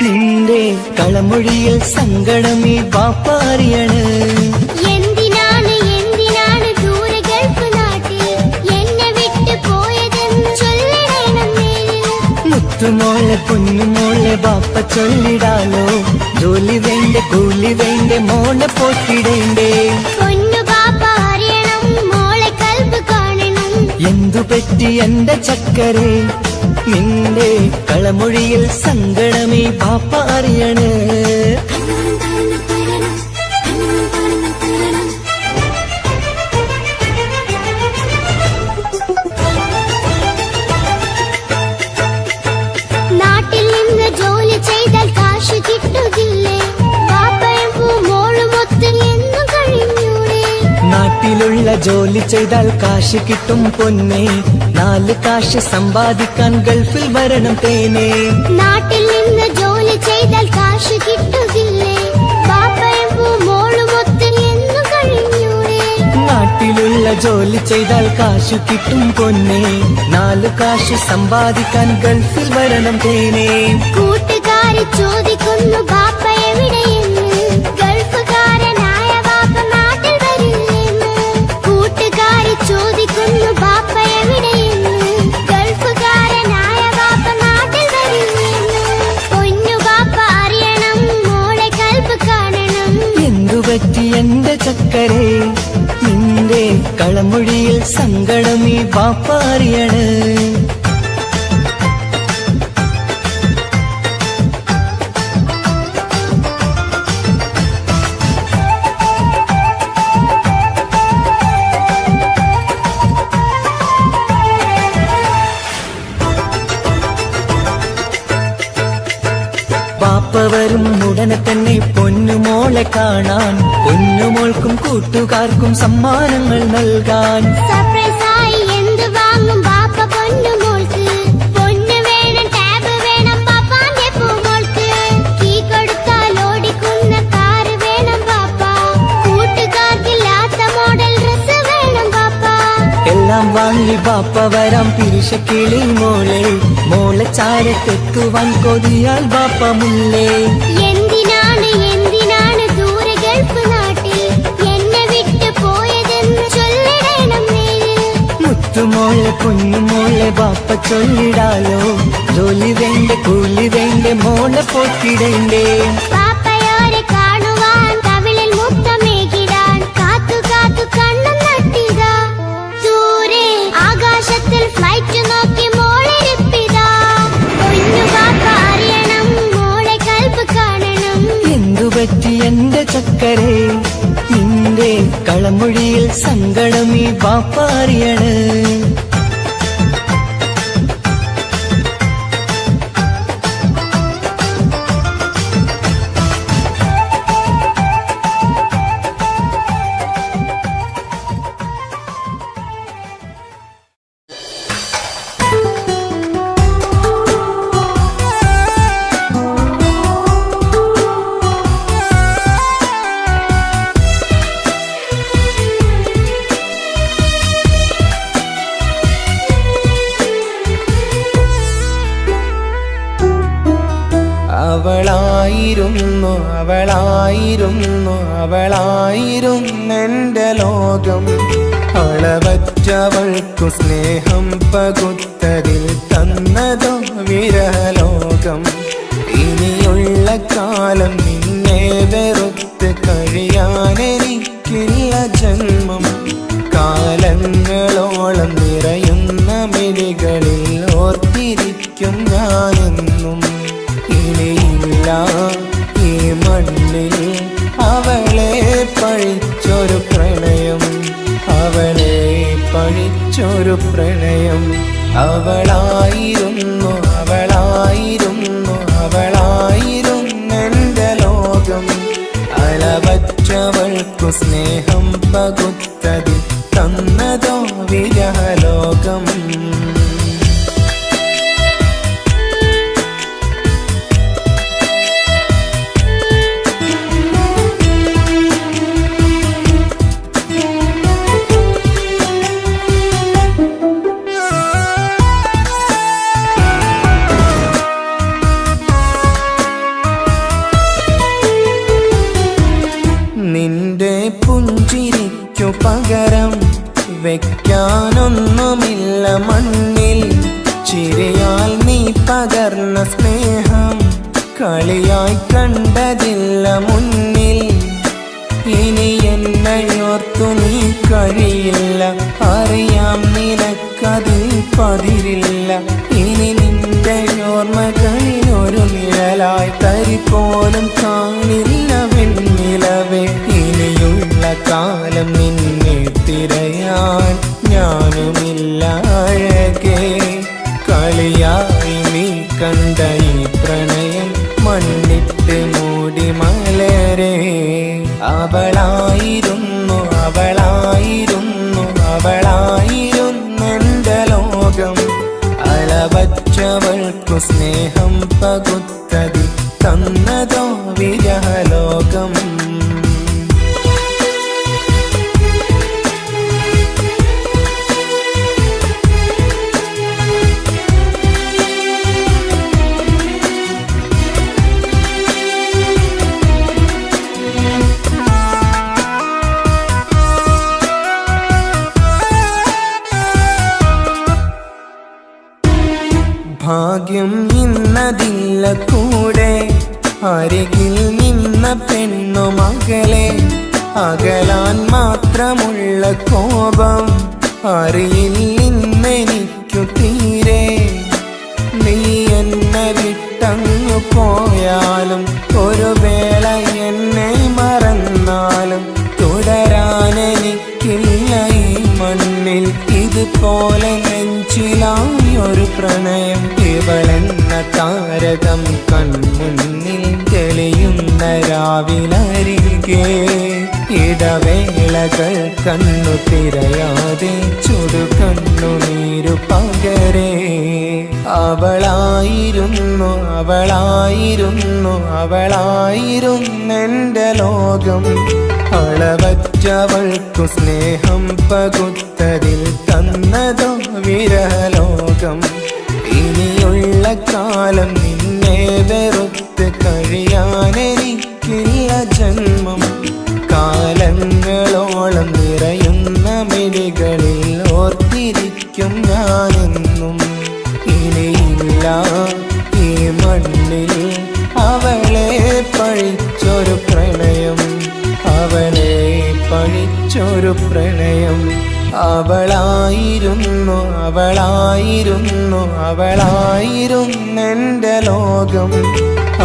നിന്റെ കളമൊഴിയിൽ സങ്കടമീ ബാപ്പ അറിയണ്.
എന്തിനാണ് എന്തിനാണ് ദൂരെ ഗൾഫ് നാട്ടിൽ എന്നെ വിട്ട് പോയതെന്ന് ചൊല്ലിടണം നീ.
മുത്തുമോളെ പൊന്നുമോളെ ബാപ്പ ചൊല്ലിടാലോ. ജോലി വേണ്ടേ കൂലി വേണ്ടേ മോളെ പോറ്റിടേണ്ടേ.
പൊന്നു പാപ്പ അറിയണം, മോളെ കൽബ് കാണണം.
എന്തുപറ്റി എന്റെ ചക്കരെ, നിന്റെ കളമൊഴിയിൽ സങ്കടമീ ബാപ്പ അറിയണ്.
നാട്ടിൽ നിന്ന് ജോലി ചെയ്താൽ കാശ് കിട്ടുകില്ലേ? പാപ്പയും മോളും ഒത്ത് എന്നു കഴിഞ്ഞൂടെ?
നാട്ടിലുള്ള ജോലി ചെയ്താൽ കാശ് കിട്ടും പൊന്നെ, 4 കാശ് സമ്പാദിക്കാൻ ഗൾഫിൽ വരണം തേനെ.
നാട്ടിൽ നിന്ന് ജോലി ചെയ്താൽ കാശ് കിട്ടുകില്ലേ? പാപ്പയും മോളും ഒത്ത് എന്നു കഴിഞ്ഞൂടെ?
നാട്ടിലുള്ള ജോലി ചെയ്താൽ കാശ് കിട്ടും പൊന്നെ, 4 കാശ് സമ്പാദിക്കാൻ ഗൾഫിൽ വരണം തേനെ.
കൂട്ടുകാര് ചോദിക്കുന്നു ബാപ്പ എവിടെയെന്ന്, ഗൾഫുകാരനായ ബാപ്പ നാട്ടിൽ വരില്ലെന്ന്. കൂട്ടുകാര് ചോദിക്കുന്നു ബാപ്പ എവിടെയെന്ന്, ഗൾഫുകാരനായ ബാപ്പ നാട്ടിൽ വരില്ലെന്ന്. പൊന്നു ബാപ്പ അറിയണം, മോളെ കൽബ് കാണണം.
എന്തുപറ്റി എന്റെ ചക്ക ബാപ്പ അറിയണ്. ബാപ്പ വരും ഉടനെ തന്നെ പൊന്നുമോളെ കാണാൻ, പൊന്നുമോൾക്കും കൂട്ടുകാർക്കും സമ്മാനങ്ങൾ നൽകാൻ.
സർപ്രൈസായി എന്ത് വാങ്ങും ബാപ്പ പൊന്നുമോൾക്ക്? പൊന്നു വേണം, ടാബ് വേണം പാപ്പാന്റെ പൂമോൾക്ക്. കീ കൊടുത്താൽ ഓടിക്കുന്ന കാറ് വേണം ബാപ്പ. കൂട്ടുകാർക്കില്ലാത്ത മോഡൽ ഡ്രസ് വേണം ബാപ്പ.
എല്ലാം വാങ്ങി ബാപ്പ വരാം പിരിശക്കിളി മോളെ, മോളെ ചാരത്തെത്തുവാൻ കൊതിയാൽ ബാപ്പ മുല്ലേ.
എന്തിനാണ് ദൂരെ ഗൾഫ് നാട്ടിൽ എന്നെ വിട്ടു പോയതെന്ന് ചൊല്ലിടണം നേരിൽ.
മുത്തുമോളെ പൊന്നുമോളെ ബാപ്പ ചൊല്ലിടാലോ, ജോലി വേണ്ട കൂലി വേണ്ട മോളെ പോറ്റിടണ്ടേ.
പാപ്പയോരെ കാണുവാൻ കവിളിൽ മുത്തമേകിടാൻ കാത്തു കാത്തു കണ്ണു നട്ടിതാ. ദൂരെ ആകാശത്തിൽ ഫ്ലൈറ്റ് നോക്കി മോളിരിപ്പിതാ. പൊന്നു ബാപ്പ അറിയണം, മോളെ കൽബ് കാണണം.
എന്തുപറ്റി എന്റെ ചക്കരെ, നിന്റെ കളമൊഴിയിൽ സങ്കടം ഈ ബാപ്പ അറിയണ്.
അവളായിരുന്നെന്റെ ലോകം. അളവറ്റവൾക്കു സ്നേഹം പകുത്തതിൽ തന്നതോ വിരലോകം. ഇനിയുള്ള കാലം നിന്നെ വെറുത്ത് കഴിയാനെനിക്കില്ല ജന്മം. കാലങ്ങളോളം നിറയുന്ന മിഴികളിൽ ഓർത്തിരിക്കും ഞാനെന്നും. ഇനിയില്ല ഈ മണ്ണിൽ അവളെ പഴിച്ചൊരു പ്രണയം, അവളെ പഴിച്ചൊരു പ്രണയം. അവളായിരുന്നെന്റെ ലോകം. അളവറ്റവൾക്കു സ്നേഹം പകുത്തതിൽ തന്നതോ വിരഹലോകം. നിന്റെ പുഞ്ചിരിക്കു പകരം വെക്കാനൊന്നുമില്ല മണ്ണിൽ. ചിരിയാൽ നീ പകർന്ന സ്നേഹം കളിയായി കണ്ടതില്ല മുന്നിൽ. ഇനി എന്നയോർത്തു നീ കഴിയില്ല, അറിയാം നിനക്കതിൽ പതിരില്ല. ഇനി നിന്റെ ഓർമ്മകളിൽ ഒരു നിഴലായി തരി പോലും കാണില്ല വെണ്ണിലവേ. ഇനിയുള്ള കാലം നിന്നെ തിരയാൻ ഞാനുമില്ല അഴകേ. കളിയായി നീ കണ്ട ഈ പ്രണയം മണ്ണിട്ട് മൂടി മലരേ. അവളായിരുന്നെന്റെ ലോകം. അളവറ്റവൾക്കു സ്നേഹം പകുത്തതി തന്നതോ വിരഹലോകം. ഭാഗ്യം ഇന്നതില്ല കൂടെ, അരികിൽ നിന്ന പെണ്ണു മകളെ. അകലാൻ മാത്രമുള്ള കോപം അറിയില്ലെന്ന എന്നെ വിട്ടങ്ങു പോയാലും ഒരു വേള എന്നെ മറന്നാലും തുടരാനെനിക്കില്ല ഈ മണ്ണിൽ ഇതുപോലെ നെഞ്ചിലായി ഒരു പ്രണയം. ഇവളെന്ന താരകം കൺമുന്നിൽ തെളിയുന്ന രാവിലരികെ ഇടവേളകൾ കണ്ണു തിരയാതെ ചുടുകണ്ണുനീരു പകരേ. അവളായിരുന്നു അവളായിരുന്നു അവളായിരുന്നെൻ്റെ ലോകം. അളവറ്റവൾക്കു സ്നേഹം പകുത്തതിൽ തന്നതോ വിരലോകം. ഇനിയുള്ള കാലം നിന്നെ വെറുത്ത് കഴിയാനെനിക്കില്ല ജന്മം. കാലങ്ങളോളം നിറയുന്ന മിഴികളിൽ ഓർത്തിരിക്കും ഞാനെന്നും. ഇനിയില്ല ഈ മണ്ണിൽ അവളെ പഴിച്ചൊരു പ്രണയം, അവളെ പഴിച്ചൊരു പ്രണയം. അവളായിരുന്നു അവളായിരുന്നു അവളായിരുന്നെൻ്റെ ലോകം.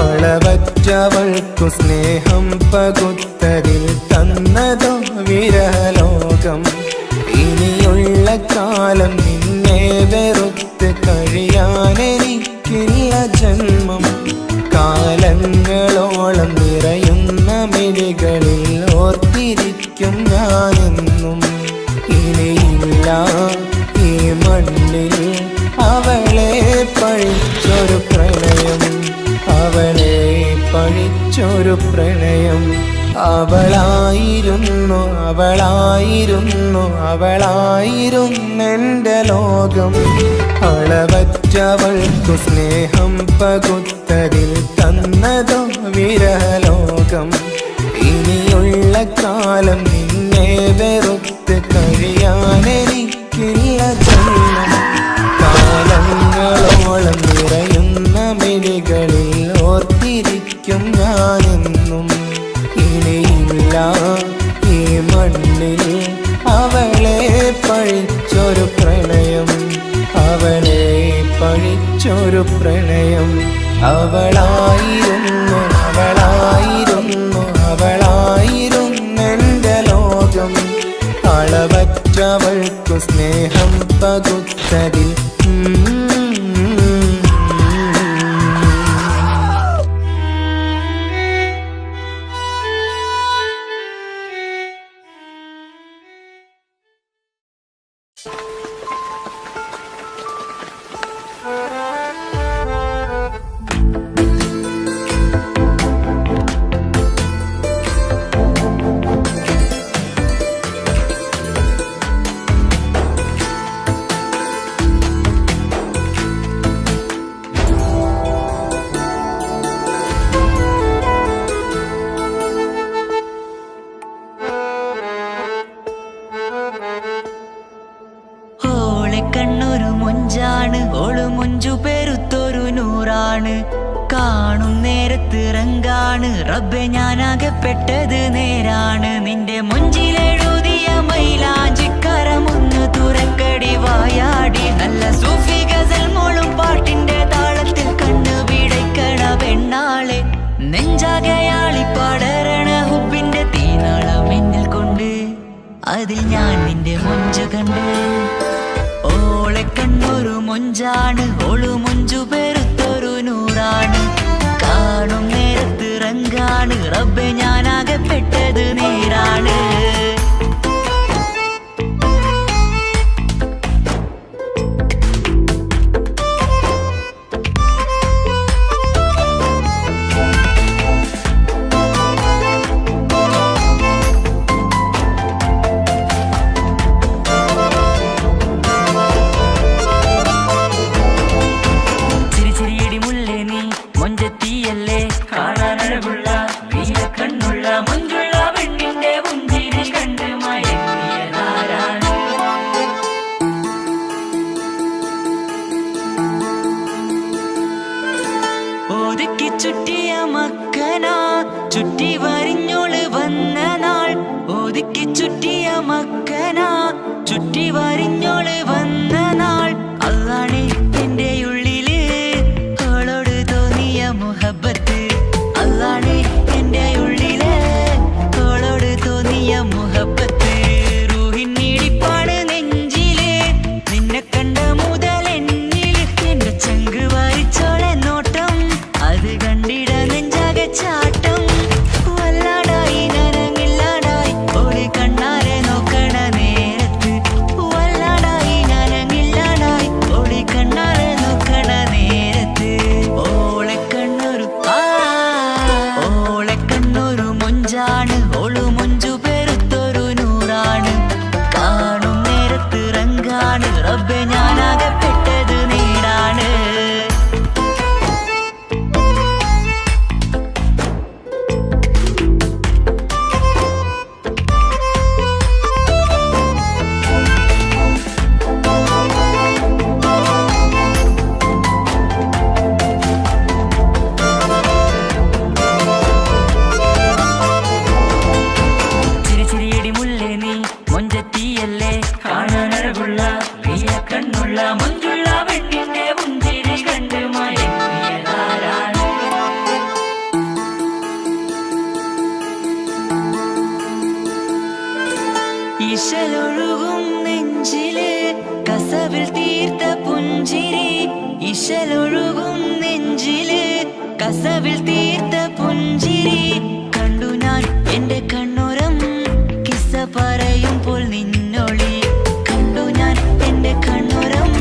അളവറ്റവൾക്കു സ്നേഹം പകുത്തതിൽ തന്നതോ വിരലോകം. ഇനിയുള്ള കാലം നിന്നെ വെറുത്ത് കഴിയാനെനിക്കില്ല ജന്മം. കാലങ്ങളോളം നിറയുന്ന മിഴികളിൽ ഓർത്തിരിക്കും ഞാനെന്നും. ഇനിയില്ല ഈ മണ്ണിൽ അവളെ പഴിച്ചൊരു പ്രണയം, അവളെ പഴിച്ചൊരു പ്രണയം. അവളായിരുന്നു അവളായിരുന്നു അവളായിരുന്നെൻ്റെ ലോകം. അളവറ്റവൾക്കു സ്നേഹം പകുത്തതിൽ തന്നതോ വിരലോകം. ഇനിയുള്ള കാലം നിന്നെ വെറുത്ത് കഴിയാനെനിക്കില്ല ജന്മം. കാലങ്ങളോളം നിറയുന്ന മിഴികളിൽ ഓർത്തിരിക്കും ഞാനെന്നും. ഇനിയില്ല ഈ മണ്ണിൽ അവളെ പഴിച്ചൊരു പ്രണയം, അവളെ പഴിച്ചൊരു പ്രണയം. അവളായിരുന്നു അവളായിരുന്നു അവളായിരുന്നെൻ്റെ ലോകം. അളവറ്റവൾക്കു സ്നേഹം പകുത്തതിൽ
കണ്ണൊരു മൊഞ്ചാണ്, ഓള് മൊഞ്ചു പെരുത്തൊരു നൂറാണ്. കാണും നേരത്ത് റങ്കാണ്, റബ്ബെ ഞാനാകപ്പെട്ടത് നേരാണ്. നിന്റെ മൊഞ്ചിലെഴുതിയ മൈലാഞ്ചിക്കരമൊന്ന് തുറക്കടി വായാടി. നല്ല സൂഫി ഗസൽ മോളും പാട്ടിന്റെ താളത്തിൽ കണ്ണു പിടയ്ക്കണ പെണ്ണാളെ. നെഞ്ചാകയാളി പടരണ ഹുബിന്റെ തീനാളം എന്നിൽ കൊണ്ട്, അതിൽ ഞാൻ നിന്റെ മൊഞ്ചു കണ്ട്. ഓളെ കണ്ണൊരു മൊഞ്ചാണ്, ഓളു മൊഞ്ചു പെരുത്തൊരു നൂറാണ്. കാണും നേരത്ത് റങ്കാണ്, റബ്ബെ ഞാനാകപ്പെട്ടത് നേരാണ്. ഒതുക്കി ചുറ്റിയ മക്കന ചുറ്റി വരിഞ്ഞോള് വന്ന നാൾ. ഒതുക്കി ചുറ്റിയ മക്കന ചുറ്റി വരിഞ്ഞോള് വന്ന നാൾ. അതാണ് എന്റെ ഉള്ളില് ഇശലൊഴുകും നെഞ്ചില് കസവിൽ തീർത്ത പുഞ്ചിരി കണ്ടു ഞാൻ എന്റെ കണ്ണുരം കിസ്സ പറയുമ്പോൾ നിന്നൊളി കണ്ടു ഞാൻ എന്റെ കണ്ണുരം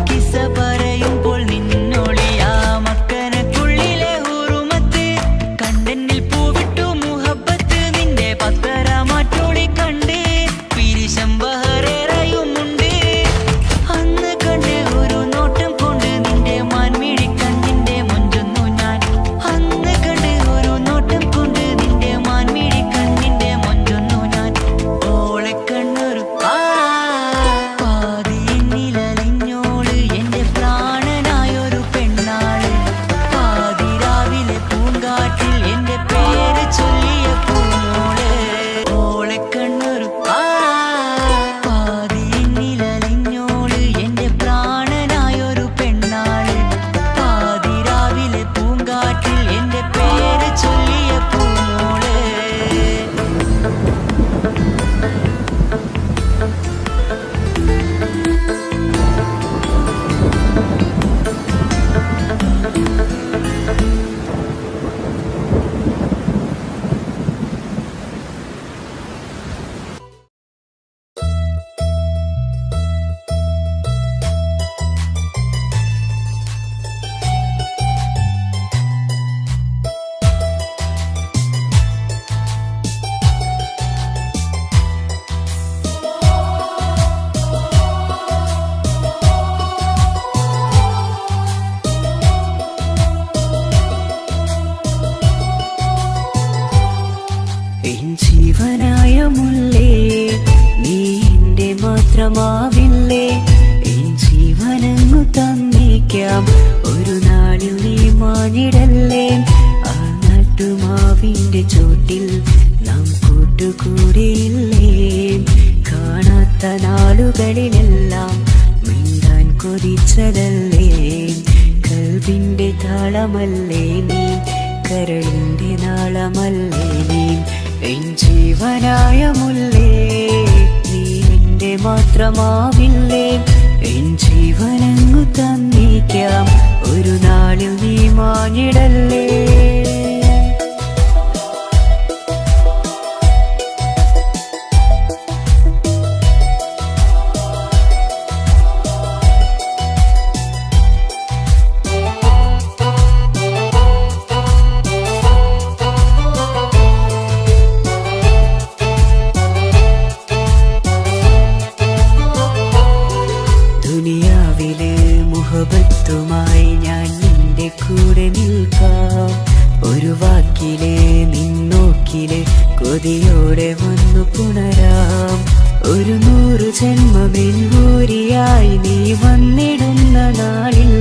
കിസ്സ പറയുമ്പോൾ നിന്നൊളി ആ മക്കനക്കുള്ളിലെ ഹുറുമത്ത് കണ്ടെന്നിൽ പൂവിട്ടു മുഹബത്ത് നിന്റെ പത്തര മാറ്റോളി കണ്ട് പിരിശം ബഹറേറയുമുണ്ട് അന്ന് കണ്ട് ഒരു നോട്ടം കൊണ്ട് നിന്റെ മാൻമിഴി കണ്ണിന്റെ മൊഞ്ചൊന്നു ഞാൻ അന്ന് കണ്ട് ഒരു നോട്ടം കൊണ്ട് നിന്റെ മാൻമിഴി കണ്ണിന്റെ മൊഞ്ചൊന്നു ഞാൻ ഓളെ കണ്ണൊരു പാതിന്നിലലിഞ്ഞോള് എന്റെ പ്രാണനായൊരു പെണ്ണാള് പാതിരാവിലെ പൂങ്കാട്ടിൽ എന്റെ പേര് ചൊല്ലിയ പൂമോള് ഓളെ കണ്ണൊരു പാതിന്നിലലിഞ്ഞോള് എന്റെ പ്രാണനായൊരു പെണ്ണാള് പാതിരാവിലെ പൂങ്കാട്ടിൽ എന്റെ പേര് ചൊല്ലിയ പൂമോള് എൻ ജീവനായ മുല്ലേ നീ എന്റെ മാത്രമാവില്ലേ എൻ ജീവനങ്ങു തന്നേക്കാം ഒരു നാളിൽ നീ മാഞ്ഞിടല്ലേ ആ നട്ടുമാവിന്റെ ചോട്ടിൽ നാം കൂട്ടുകൂടിയില്ലേ കാണാത്ത നാളുകളിലെല്ലാം മിണ്ടാൻ കൊതിച്ചതല്ലേ കൽവിന്റെ താളമല്ലേ നീ കരളിന്റെ നാളമല്ലേ നീ എൻ ജീവനായ മുല്ലേ നീ എന്റെ മാത്രമാവില്ലേ എൻ ജീവനങ്ങു തന്നേക്കാം ഒരു നാളിൽ നീ മാഞ്ഞിടല്ലേ ദുനിയാവിലെ മുഹബത്തുമായി ഞാൻ നിന്റെ കൂടെ നിൽക്കാം ഒരു വാക്കിലെ നിന്നോക്കിലെ കൊതിയോടെ വന്നു പുണരാം ഒരു 100 ജന്മമെൻകൂരിയായി നീ വന്നിടുന്ന നാളിൽ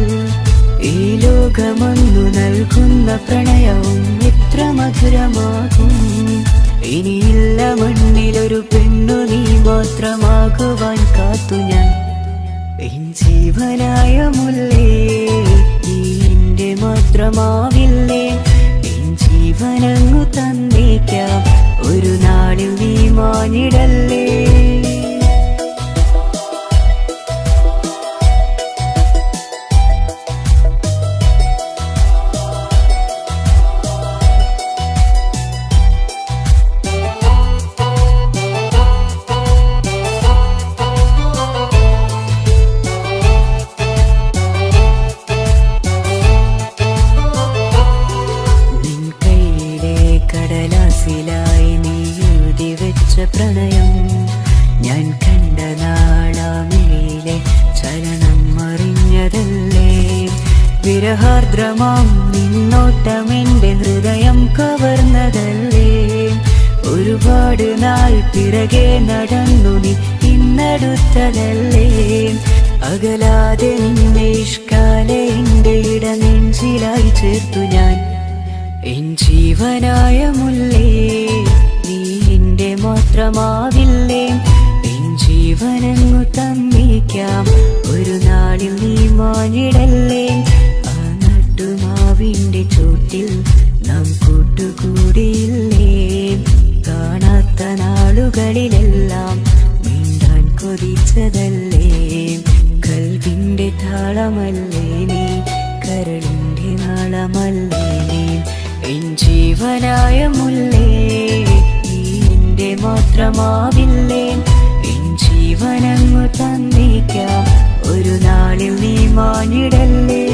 ഈ ലോകമൊന്നു നൽകുന്ന പ്രണയവും എത്ര മധുരമാകും ഇനിയില്ല മണ്ണിലൊരു പെണ്ണു നീ മാത്രമാകുവാൻ കാത്തു ഞാൻ എൻ ജീവനായ മുല്ലേ നീ എന്റെ മാത്രമാവില്ലേ എൻ ജീവനങ്ങു തന്നേക്കാം ഒരു നാളിൽ നീ മാഞ്ഞിടല്ലേ കടലാസിലായി നീ എഴുതി വെച്ച പ്രണയം ഞാൻ കണ്ട നാളാമിഴിയിലെ ചലനം അറിഞ്ഞതല്ലേ വിരഹാർദ്രമാം നിന്നോട്ടം എന്റെ ഹൃദയം കവർന്നതല്ലേ ഒരുപാട് നാൾ പിറകെ നടന്നു നീ ഇന്നടുത്തതല്ലേ അകലാതെ നിന്നെ ഇഷ്കാലെ എന്റെ ഇടനെഞ്ചിലായി ചേർത്തു ഞാൻ എൻ ജീവനായ മുല്ലേ നീ എന്റെ മാത്രമാവില്ലേ എൻ ജീവനങ്ങു തന്നേക്കാം ഒരു നാളിൽ നീ മാഞ്ഞിടല്ലേ ആ നട്ടുമാവിന്റെ ചോട്ടിൽ നാം കൂട്ടുകൂടിയില്ലേ കാണാത്ത നാളുകളിലെല്ലാം മിണ്ടാൻ കൊതിച്ചതല്ലേ കൽവിന്റെ താളമല്ലേ നീ മാത്രമല്ലേ നീ എൻ ജീവനായ മുല്ലേ, നീ എന്റെ മാത്രമാവില്ലേ, എൻ ജീവനങ്ങു തന്നേക്കാം, ഒരു നാളിൽ നീ മാനിടല്ലേ.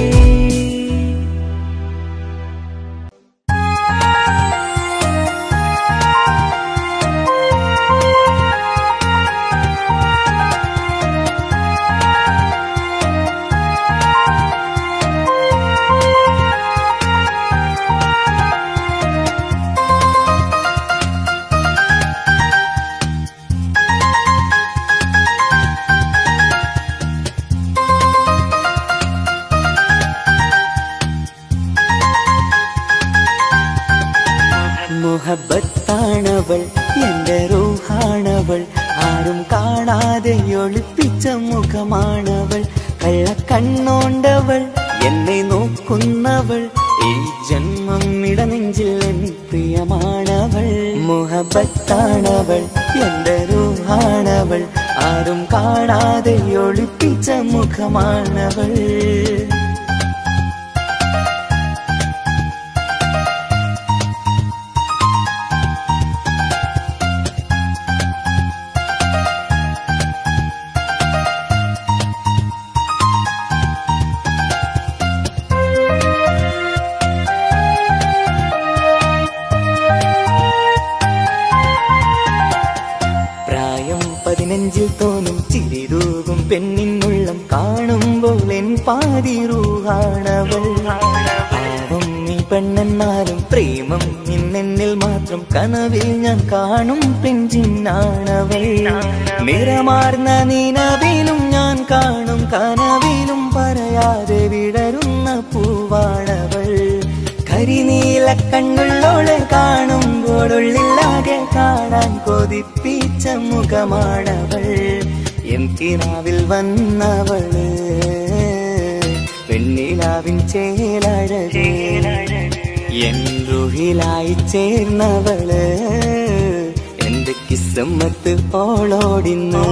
മുഹബത്താണവൾ, എന്റെ റൂഹാണവൾ, ആരും കാണാതെ ഒളിപ്പിച്ച മുഖമാണവൾ, കള്ളക്കണ്ണോണ്ടവൾ, എന്നെ നോക്കുന്നവൾ, ഈ ജന്മം ഇടനെഞ്ചിൽ എൻ പ്രിയമാണവൾ. മുഹബത്താണവൾ, എന്റെ റൂഹാണവൾ, ആരും കാണാതെ ഒളിപ്പിച്ച മുഖമാണവൾ. നെഞ്ചിൽ തോന്നും ചിരിതൂകും പെണ്ണിനുള്ളം കാണുമ്പോൾ എൻ പാതി റൂഹാണവൾ. പാവം നീ പെണ്ണെന്നാലും പ്രേമം നിന്നെന്നിൽ മാത്രം, കനവിൽ ഞാൻ കാണും പെഞ്ചിന്നാണവൾ. നിറമാർന്ന നിലവിലും ഞാൻ കാണും കനവിലും പറയാതെ വിടരുന്ന പൂവാണവൾ. കരിനീല കണ്ണുള്ളോളെ കാണുമ്പോഴുള്ളിലാകെ കാണാൻ കൊതിപ്പിച്ച മുഖമാണവൾ. എൻ കിനാവിൽ വന്നവള്, പെണ്ണിലാവിൻ ചേലഴകേ, എൻ റുഹിലായി ചേർന്നവള്, എന്റെ കിസ്മത്ത് ഓളോടിന്ന്.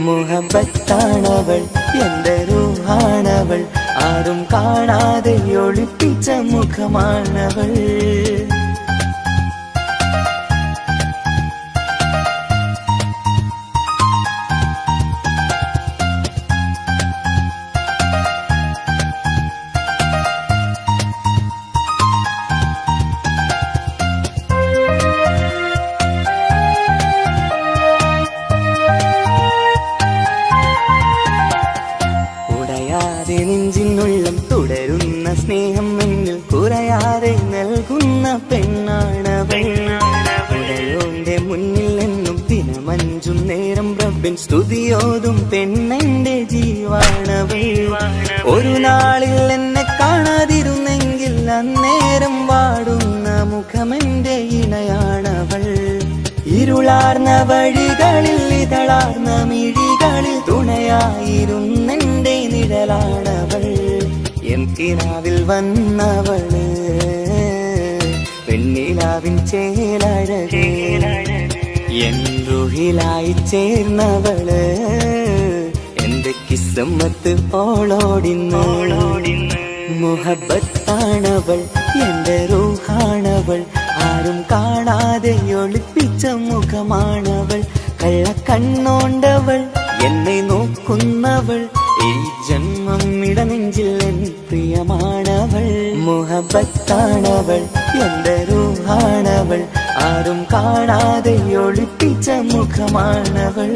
മുഹബത്താണവൾ, എന്റെ റൂഹാണവൾ, ആരും കാണാതെ ഒളിപ്പിച്ച മുഖമാണവൾ. നെഞ്ചിനുള്ളം തുടരുന്ന സ്നേഹം എന്നിൽ കുറയാതെ നൽകുന്ന പെണ്ണാണവൾ. ഉടയോന്റെ മുന്നിൽ എന്നും ദിനമഞ്ചും നേരം റബ്ബിൻ സ്തുതിയോതും പെണ്ണെന്റെ ജീവാണവൾ. ഒരു നാളിൽ എന്നെ കാണാതിരുന്നെങ്കിൽ അന്നേരം വാടുന്ന മുഖമെന്റെ ഇണയാണവൾ. ഇരുളാർന്ന വഴികളിൽ ഇതളാർന്ന മിഴികളിൽ തുണയായിരുന്നെന്റെ നിഴലാണവൾ. എൻ കിനാവിൽ വന്നവള്, പെണ്ണിലാവിൻ ചേലഴകേ, എൻ റുഹിലായി ചേർന്നവള്, എന്റെ കിസ്മത്ത് ഓളോടിന്ന്. മുഹബത്താണവൾ, എന്റെ റൂഹാണവൾ, ആരും കാണാതെ ഒളിപ്പിച്ച മുഖമാണവൾ. കള്ളക്കണ്ണോണ്ടവൾ, എന്നെ നോക്കുന്നവൾ, ഈ ജന്മം ഇടനെഞ്ചിൽ എൻ പ്രിയമാണവൾ. മുഹബത്താണവൾ, എന്റെ റൂഹാണവൾ, ആരും കാണാതെ ഒളിപ്പിച്ച മുഖമാണവൾ.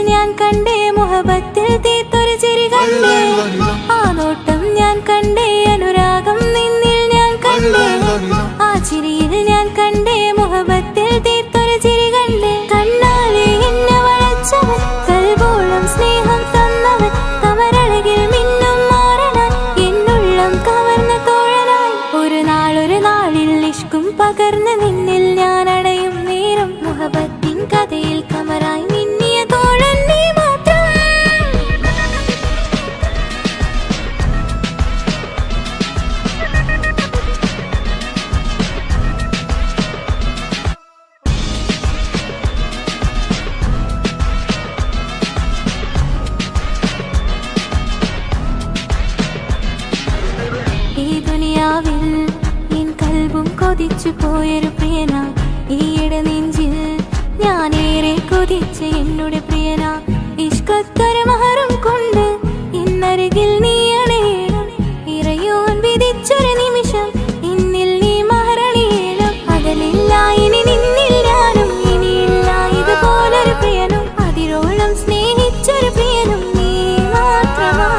ഞാൻ കണ്ടേ മുഹബത്തിൽ പകർന്ന് നിന്നിൽ ഞാൻ അടയും നേരം മുഹബത്തിൻ കഥയിൽ കമറായി മിന്നിയ തോഴൻ നീ മാത്രം. ഈ ദുനിയാവിൽ എൻ കൽബും കൊതിച്ചു പോയൊരു പ്രിയന, ഈയിടെ നെഞ്ചിൽ ഞാനേറെ കൊതിച്ച എന്നുടെ പ്രിയന. ഇഷ്കത്തൊരു മഹറും കൊണ്ട് ഇന്നരികിൽ നീ അണയണം. ഇറയോൻ വിധിച്ചൊരു നിമിഷം ഇന്നിൽ നീ മഹറണിയണം. അകലില്ല ഇനി നിന്നിൽ ഞാനും, ഇനിയില്ല ഇതുപോലൊരു പ്രിയനും. അതിരോളം സ്നേഹിച്ചൊരു പ്രിയനും നീ മാത്രമാ.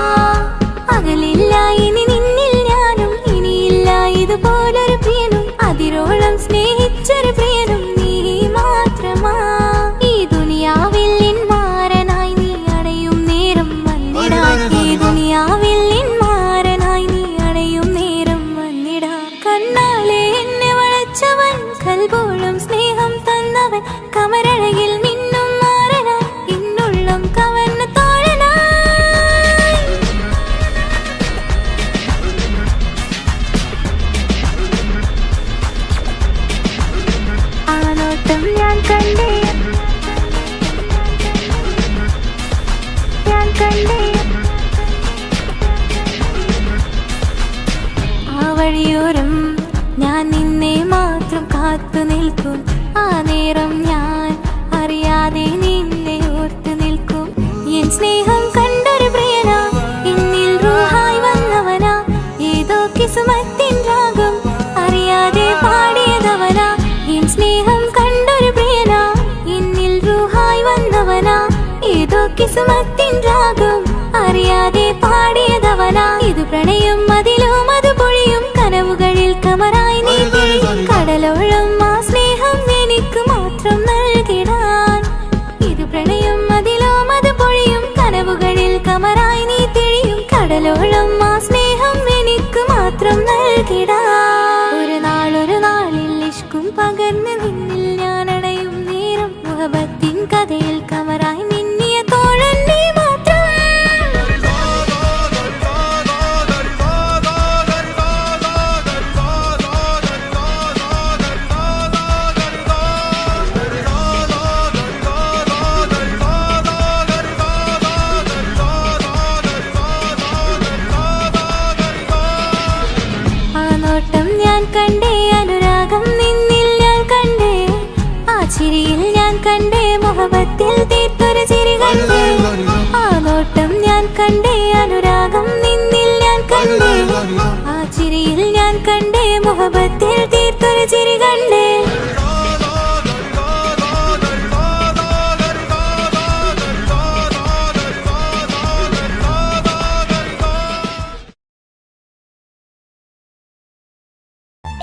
അകലില്ല ഇനി നിന്നിൽ ഞാനും, ഇനിയില്ല ഇതുപോലൊരു പ്രിയനും. അതിരോളം സ്നേഹിച്ചൊരു പ്രിയനും നീ മാത്രമാ. ഈ ദുനിയാവിൽ എൻ മാരനായി നീ അടയും നേരം വന്നിടാൻ. ഈ ദുനിയാവിൽ എൻ മാരനായി നീ അടയും നേരം വന്നിടാൻ. കണ്ണാലെ എന്നെ വളച്ചവൻ, കൽബോളം സ്നേഹം തന്നവൻ, കമരഴകിൽ മിന്നും മാരനായി എന്നുള്ളം കവർന്ന തോഴനായി. ആ നോട്ടം ഞാൻ കണ്ടേ, ഞാൻ കണ്ടേ. ആ വഴിയോരം ഞാൻ നിന്നെ മാത്രം കാത്തു നിൽക്കും. ആ നേരം ഞാൻ അറിയാതെ നിന്നെ ഓർത്തു നിൽക്കും. എൻ സ്നേഹം കണ്ടൊരു പ്രിയന, എന്നിൽ റൂഹായി വന്നവനാ. ഏതോ കിസുമത്തിൻ രാഗം അറിയാതെ പാടിയതവനാ. എൻ സ്നേഹം കണ്ടൊരു പ്രിയന, എന്നിൽ റൂഹായി വന്നവനാ. ഏതോ കിസുമത്തിൻ രാഗം അറിയാതെ പാടിയതവനാ. ഇത് പ്രണയം അതിലും അത് പൊഴിയും കനവുകളിൽ കമറായി നീ പൊഴിയും. കടലോളം ആ സ്നേഹം എനിക്ക് മാത്രം നൽകിടാൻ. ഇത് പ്രണയം അതിലും അത് പൊഴിയും കനവുകളിൽ കമറായി നീ തെളിയും. കടലോളം ആ സ്നേഹം എനിക്ക് മാത്രം നൽകിടാൻ. ഒരു നാളിൽ ഇഷ്കും പകർന്ന് നിന്നിൽ ഞാൻ അടയും നേരം മുഹബത്തിൻ കഥയിൽ കമറായി മിന്നിയ തോഴൻ നീ മാത്രം. ആ നോട്ടം ഞാൻ കണ്ടേ, അനുരാഗം നിന്നിൽ ഞാൻ കണ്ടേ. ആ ചിരിയിൽ ഞാൻ കണ്ടേ, മുഹബത്തിൽ തീർത്തൊരു ചിരി കണ്ടേ. ആ നോട്ടം ഞാൻ കണ്ടേ, അനുരാഗം നിന്നിൽ ഞാൻ കണ്ടേ. ആ ചിരിയിൽ ഞാൻ കണ്ടേ, മുഹബത്തിൽ തീർത്തൊരു ചിരി കണ്ടേ.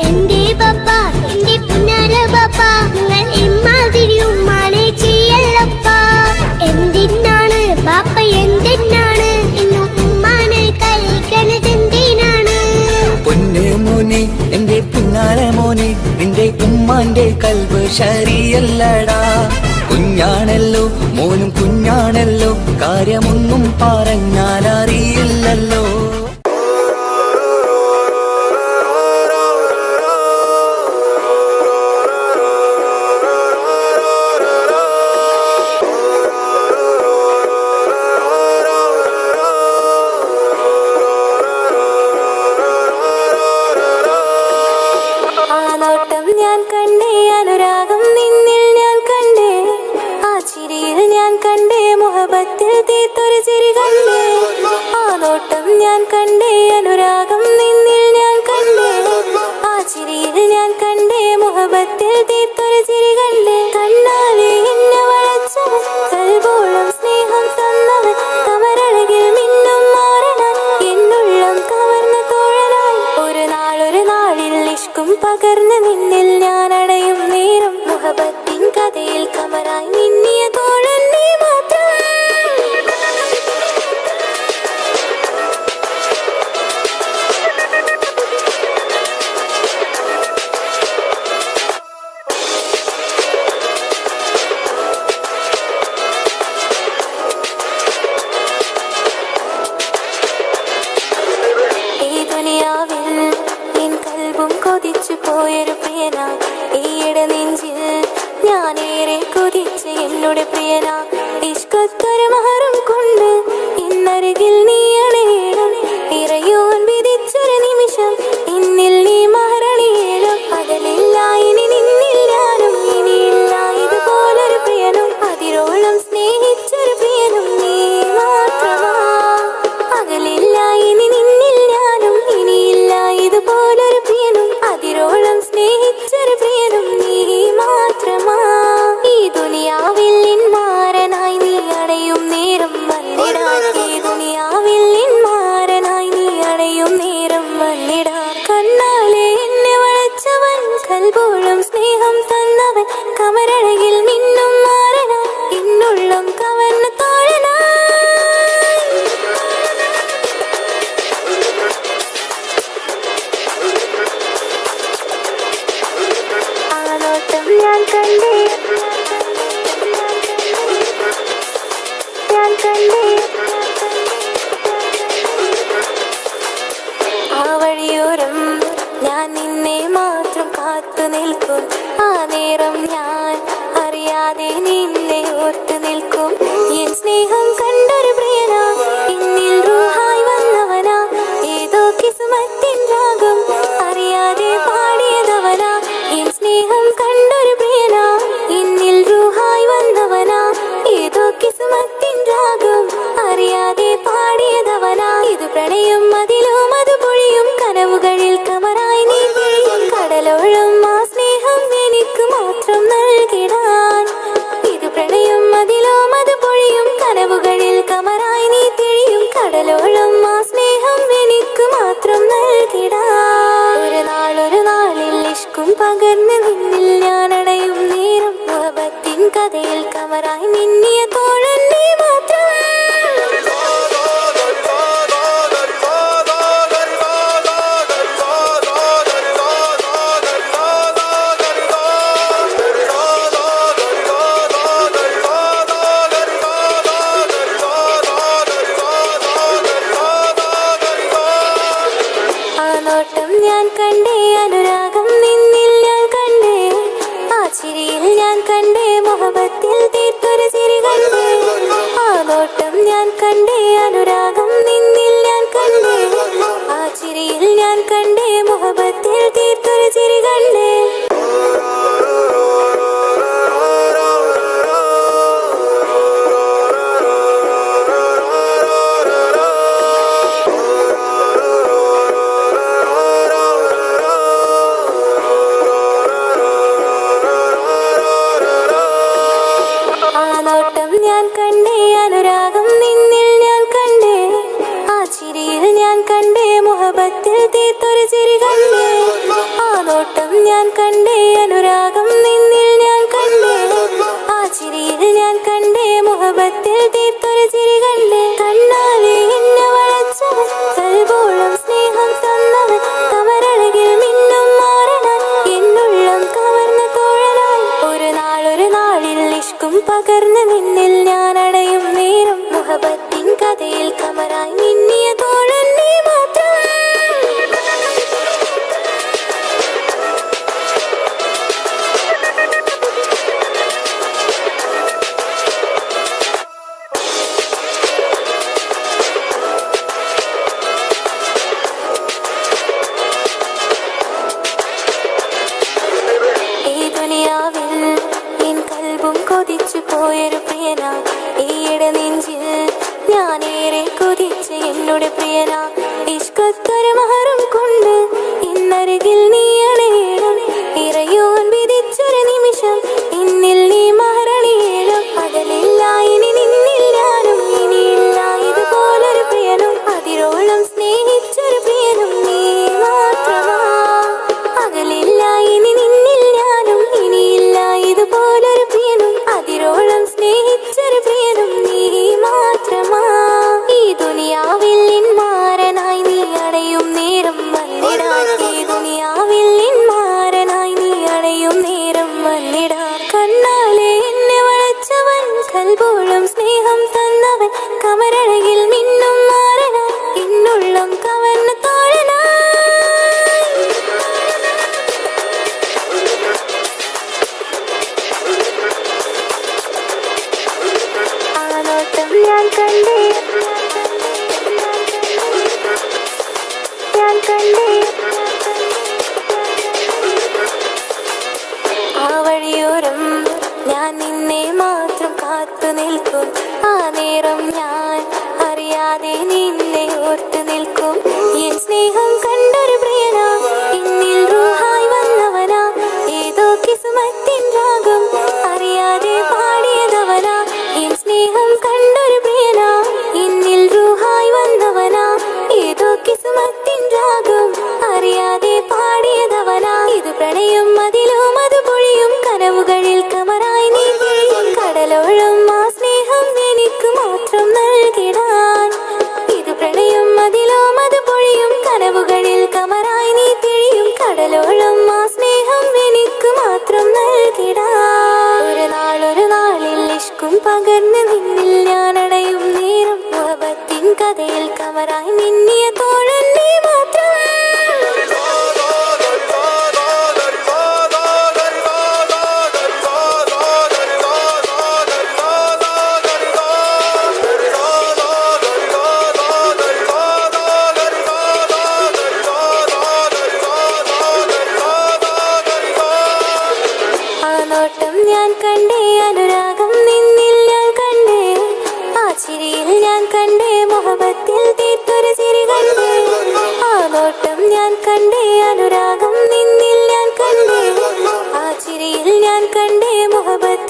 എന്റെ പപ്പ, എന്റെ പുന്നാര പപ്പ, നിങ്ങൾ ഇമ്മാതിരി ഉമ്മാനെ ചെയ്യല്ലപ്പ. എന്തിനാണ് പാപ്പ, എന്തിനാണ് ഇന്നും ഉമ്മാനെ കഴിക്കണതെന്തിനാണ്?
പൊന്നെ മോനെ, എന്റെ പിന്നാല മോനെ, നിന്റെ ഉമ്മാന്റെ കൽബ് ശരിയല്ലടാ. കുഞ്ഞാണല്ലോ മോനും കുഞ്ഞാണല്ലോ, കാര്യമൊന്നും പറഞ്ഞാൽ അറിയില്ലല്ലോ.
ആ നോട്ടം ഞാൻ കണ്ടേ, അനുരാഗം നിന്നിൽ ഞാൻ കണ്ടേ. ആ ചിരിയിൽ ഞാൻ കണ്ടേ, മുഹബത്തിൽ തീർത്തൊരു ചിരി കണ്ടേ. ആ നോട്ടം ഞാൻ കണ്ടേ, അനുരാഗം നിന്നിൽ ഞാൻ കണ്ടേ. ആ ചിരിയിൽ ഞാൻ കണ്ടേ, മുഹബത്തിൽ തീർത്തൊരു ചിരി കണ്ടേ. കണ്ണാലെ എന്നെ വളച്ചവൻ, കൽബോളം സ്നേഹം തന്നവൻ, കമരഴകിൽ മിന്നും മാറനായി എന്നുള്ളം കവർന്ന തോഴനായി. ഒരു നാളിൽ ഇഷ്കും പകർന്ന് നിന്നിൽ ഞാൻ അടയും നേരം മുഹബത്തിൻ കഥയിൽ കമറായി മിന്നിയ തോഴൻ നീ മാത്രം. കൊതിച്ചു പോയൊരു പ്രിയന ഈയിടെ നെഞ്ചിൽ ഞാനേറെ കൊതിച്ച് എന്നോട് പ്രിയന ഇഷ്കത്തൊരു മഹറും കൊണ്ട് ഇന്നരികിൽ നീ അണയണം ഇറയോൻ വിധിച്ചൊരു നിമിഷം ഇന്നിൽ നീ മഹറണിയേണം പകലില്ല ഇനി നിന്നിൽ ഞാനും ഇനിയില്ല ഇതുപോലൊരു പ്രിയനും അതിരോളം സ്നേഹിച്ചൊരു പ്രിയനും നീ മാത്രമാ പകലില്ല ഇനി നിന്നിൽ ഞാനും ഇനിയില്ല ഇതുപോലൊരു പ്രിയനും അതിരോളം സ്നേഹിച്ചൊരു പ്രിയനും നീ മാത്രമാ ഈ ദുനിയാവിൽ നിന്മാരനായി നീ അടയും നേരം വന്നിടാൻ ഈ ദുനിയാവിൽ നിന്മാരനായി നീ അടയും നേരം വന്നിടാൻ കണ്ണാലെ എന്നെ വളച്ചവൻ കൽബോളം സ്നേഹം തന്നവൻ കമരഴകിൽ മിന്നും മാറനാ എന്നുള്ളം കവർന്ന് തോഴനാ ഞാൻ കണ്ടേ ആ വഴിയോരം ഞാൻ നിന്നെ മാത്രം കാത്തു നിൽക്കും ആ നേരം ഞാൻ അറിയാതെ നിന്നെ ഓർത്തു നിൽക്കും എൻ സ്നേഹം കണ്ടൊരു പ്രിയനാ എന്നിൽ റൂഹായി വന്നവനാ ഏതോ കിസ്മത്തിൻ രാഗം അറിയാതെ പാടിയതവനാ എൻ സ്നേഹം കണ്ടൊരു പ്രിയനാ എന്നിൽ റൂഹായി വന്നവനാ ഏതോ കിസ്മത്തിൻ രാഗം അറിയാതെ പാടിയതവനാ ഇത് പ്രണയം അതിലും അത് പൊഴിയും കനവുകളിൽ കമറായി നീ പിഴിയും കടലോളം ആ സ്നേഹം എനിക്ക് മാത്രം നൽകിടാൻ ഇത് പ്രണയം അതിലും അത് പൊഴിയും കനവുകളിൽ കമറായി നീ തിഴിയും കടലോളം ആ സ്നേഹം എനിക്ക് മാത്രം നൽകിടാൻ ഒരു നാളിൽ ഇഷ്കും പകർന്ന് നിന്നിൽ ഞാൻ അടയും നേരം മുഹബത്തിൻ കഥയിൽ കമറായി മിന്നിയ തോഴൻ നീ മാത്രം ഞാൻ കണ്ടേ അനുരാഗം നിന്നിൽ ഞാൻ കണ്ടേ ആ ചിരിയിൽ ഞാൻ കണ്ടേ മുഹബത്തിൽ തീർത്തൊരു ചിരി കണ്ടേ ആ നോട്ടം ഞാൻ കണ്ടേ അനുരാഗം നിന്നിൽ ഞാൻ കണ്ടേ ആ ചിരിയിൽ ഞാൻ കണ്ടേ മുഹബത്തിൽ തീർത്തൊരു ചിരി കണ്ടേ ഞാൻ കണ്ടേ അനുരാഗം നിന്നിൽ ഞാൻ കണ്ടേ ആ ചിരിയിൽ ഞാൻ കണ്ടേ മുഹബത്തിൽ തീർത്തൊരു ചിരി കണ്ടേ ആ നോട്ടം ഞാൻ കണ്ടേ അനുരാഗം നിന്നിൽ ഞാൻ കണ്ടേ ആ ചിരിയിൽ ഞാൻ കണ്ടേ മുഹബത്തിൽ തീർത്തൊരു ചിരി കണ്ടേ കണ്ണാലെ എന്നെ വളച്ചവൻ കൽബോളം സ്നേഹം തന്നവൻ കമരഴകിൽ മിന്നും മാറനാൻ എന്നുള്ളം കവർന്ന തോഴനായി ഒരു നാളിൽ ഇഷ്കും പകർന്ന് നിന്നിൽ ഞാൻ അടയും നേരം മുഹബത്തിൻ കഥയിൽ കമറായി മിന്നിയ തോഴൻ നീ മാത്രം ഈ ദുനിയാവിൽ എൻ കൽബും കൊതിച്ചു പോയൊരു പ്രിയനാ ഈയിടെ നെഞ്ചിൽ ഞാനേറെ കൊതിച്ച് എന്നോട് പ്രിയനാ ഇഷ്കത്തൊരു മഹറും കൊണ്ട് ഇന്നരികിൽ നീ അണയണം ഇറയോൻ വിധിച്ചൊരു നിമിഷം ഇന്നിൽ നീ മഹറണിയേണം പകലില്ല ഇനി നിന്നിൽ ഞാനും ഇനിയില്ല ഇതുപോലൊരു പ്രിയനും അതിരോളം സ്നേഹിച്ചൊരു പ്രിയനും നീ മാത്രമാ പകലില്ല ഇനി നിന്നിൽ ഞാനും ഇനിയില്ല ഇതുപോലൊരു പ്രിയനും അതിരോളം സ്നേഹിച്ചൊരു പ്രിയനും നീ മാത്രമാ ഈ ദുനിയാവിൽ നിന്മാരനായി നീ അടയും നേരം വന്നിടാൻ ഈ ദുനിയാവിൽ നിന്മാരനായി നീ അടയും നേരം വന്നിടാൻ കണ്ണാലെ എന്നെ വളച്ചവൻ കൽബോളം സ്നേഹം തന്നവൻ കമരഴകിൽ മിന്നും മാറനാൻ എന്നുള്ളം കവർന്ന് തോഴനായി ഞാൻ നിന്നെ മാത്രം കാത്തു നിൽക്കും ആ നേരം ഞാൻ അറിയാതെ നിന്നെ ഓർത്തു നിൽക്കും എൻ സ്നേഹം കണ്ടൊരു പ്രിയനാ എന്നിൽ റൂഹായി വന്നവനാ ഏതോ കിസ്മത്തിൻ രാഗം അറിയാതെ പാടിയതവനാ എൻ സ്നേഹം കണ്ടൊരു പ്രിയനാ എന്നിൽ റൂഹായി വന്നവനാ ഏതോ കിസ്മത്തിൻ രാഗം അറിയാതെ പാടിയതവനാ ഇത് പ്രണയം അതിലും അത് പൊഴിയും കനവുകളിൽ കമറായി നീ കടലോളം ആ സ്നേഹം എനിക്ക് മാത്രം നൽകിടാൻ ഇത് പ്രണയം അതിലും അത് പൊഴിയും കനവുകളിൽ കമറായി നീ തിഴിയും കടലോളം ആ സ്നേഹം എനിക്ക് മാത്രം നൽകിടാൻ ഒരു നാളിൽ ഇഷ്കും പകർന്ന് നിന്നിൽ ഞാൻ അടയും നേരം മുഹബത്തിൻ കഥയിൽ കമറായി മിന്നിയ തോഴൻ നീ മാത്രം ഞാൻ കണ്ടേ അനുരാഗം നിന്നിൽ ഞാൻ കണ്ടേ ആ ചിരിയിൽ ഞാൻ കണ്ടേ മുഹബത്തിൽ തീർത്തൊരു ചിരി കണ്ടേ ആ നോട്ടം ഞാൻ കണ്ടേ അനുരാഗം നിന്നിൽ ഞാൻ കണ്ടേ ആ ചിരിയിൽ ഞാൻ കണ്ടേ മുഹബത്തിൽ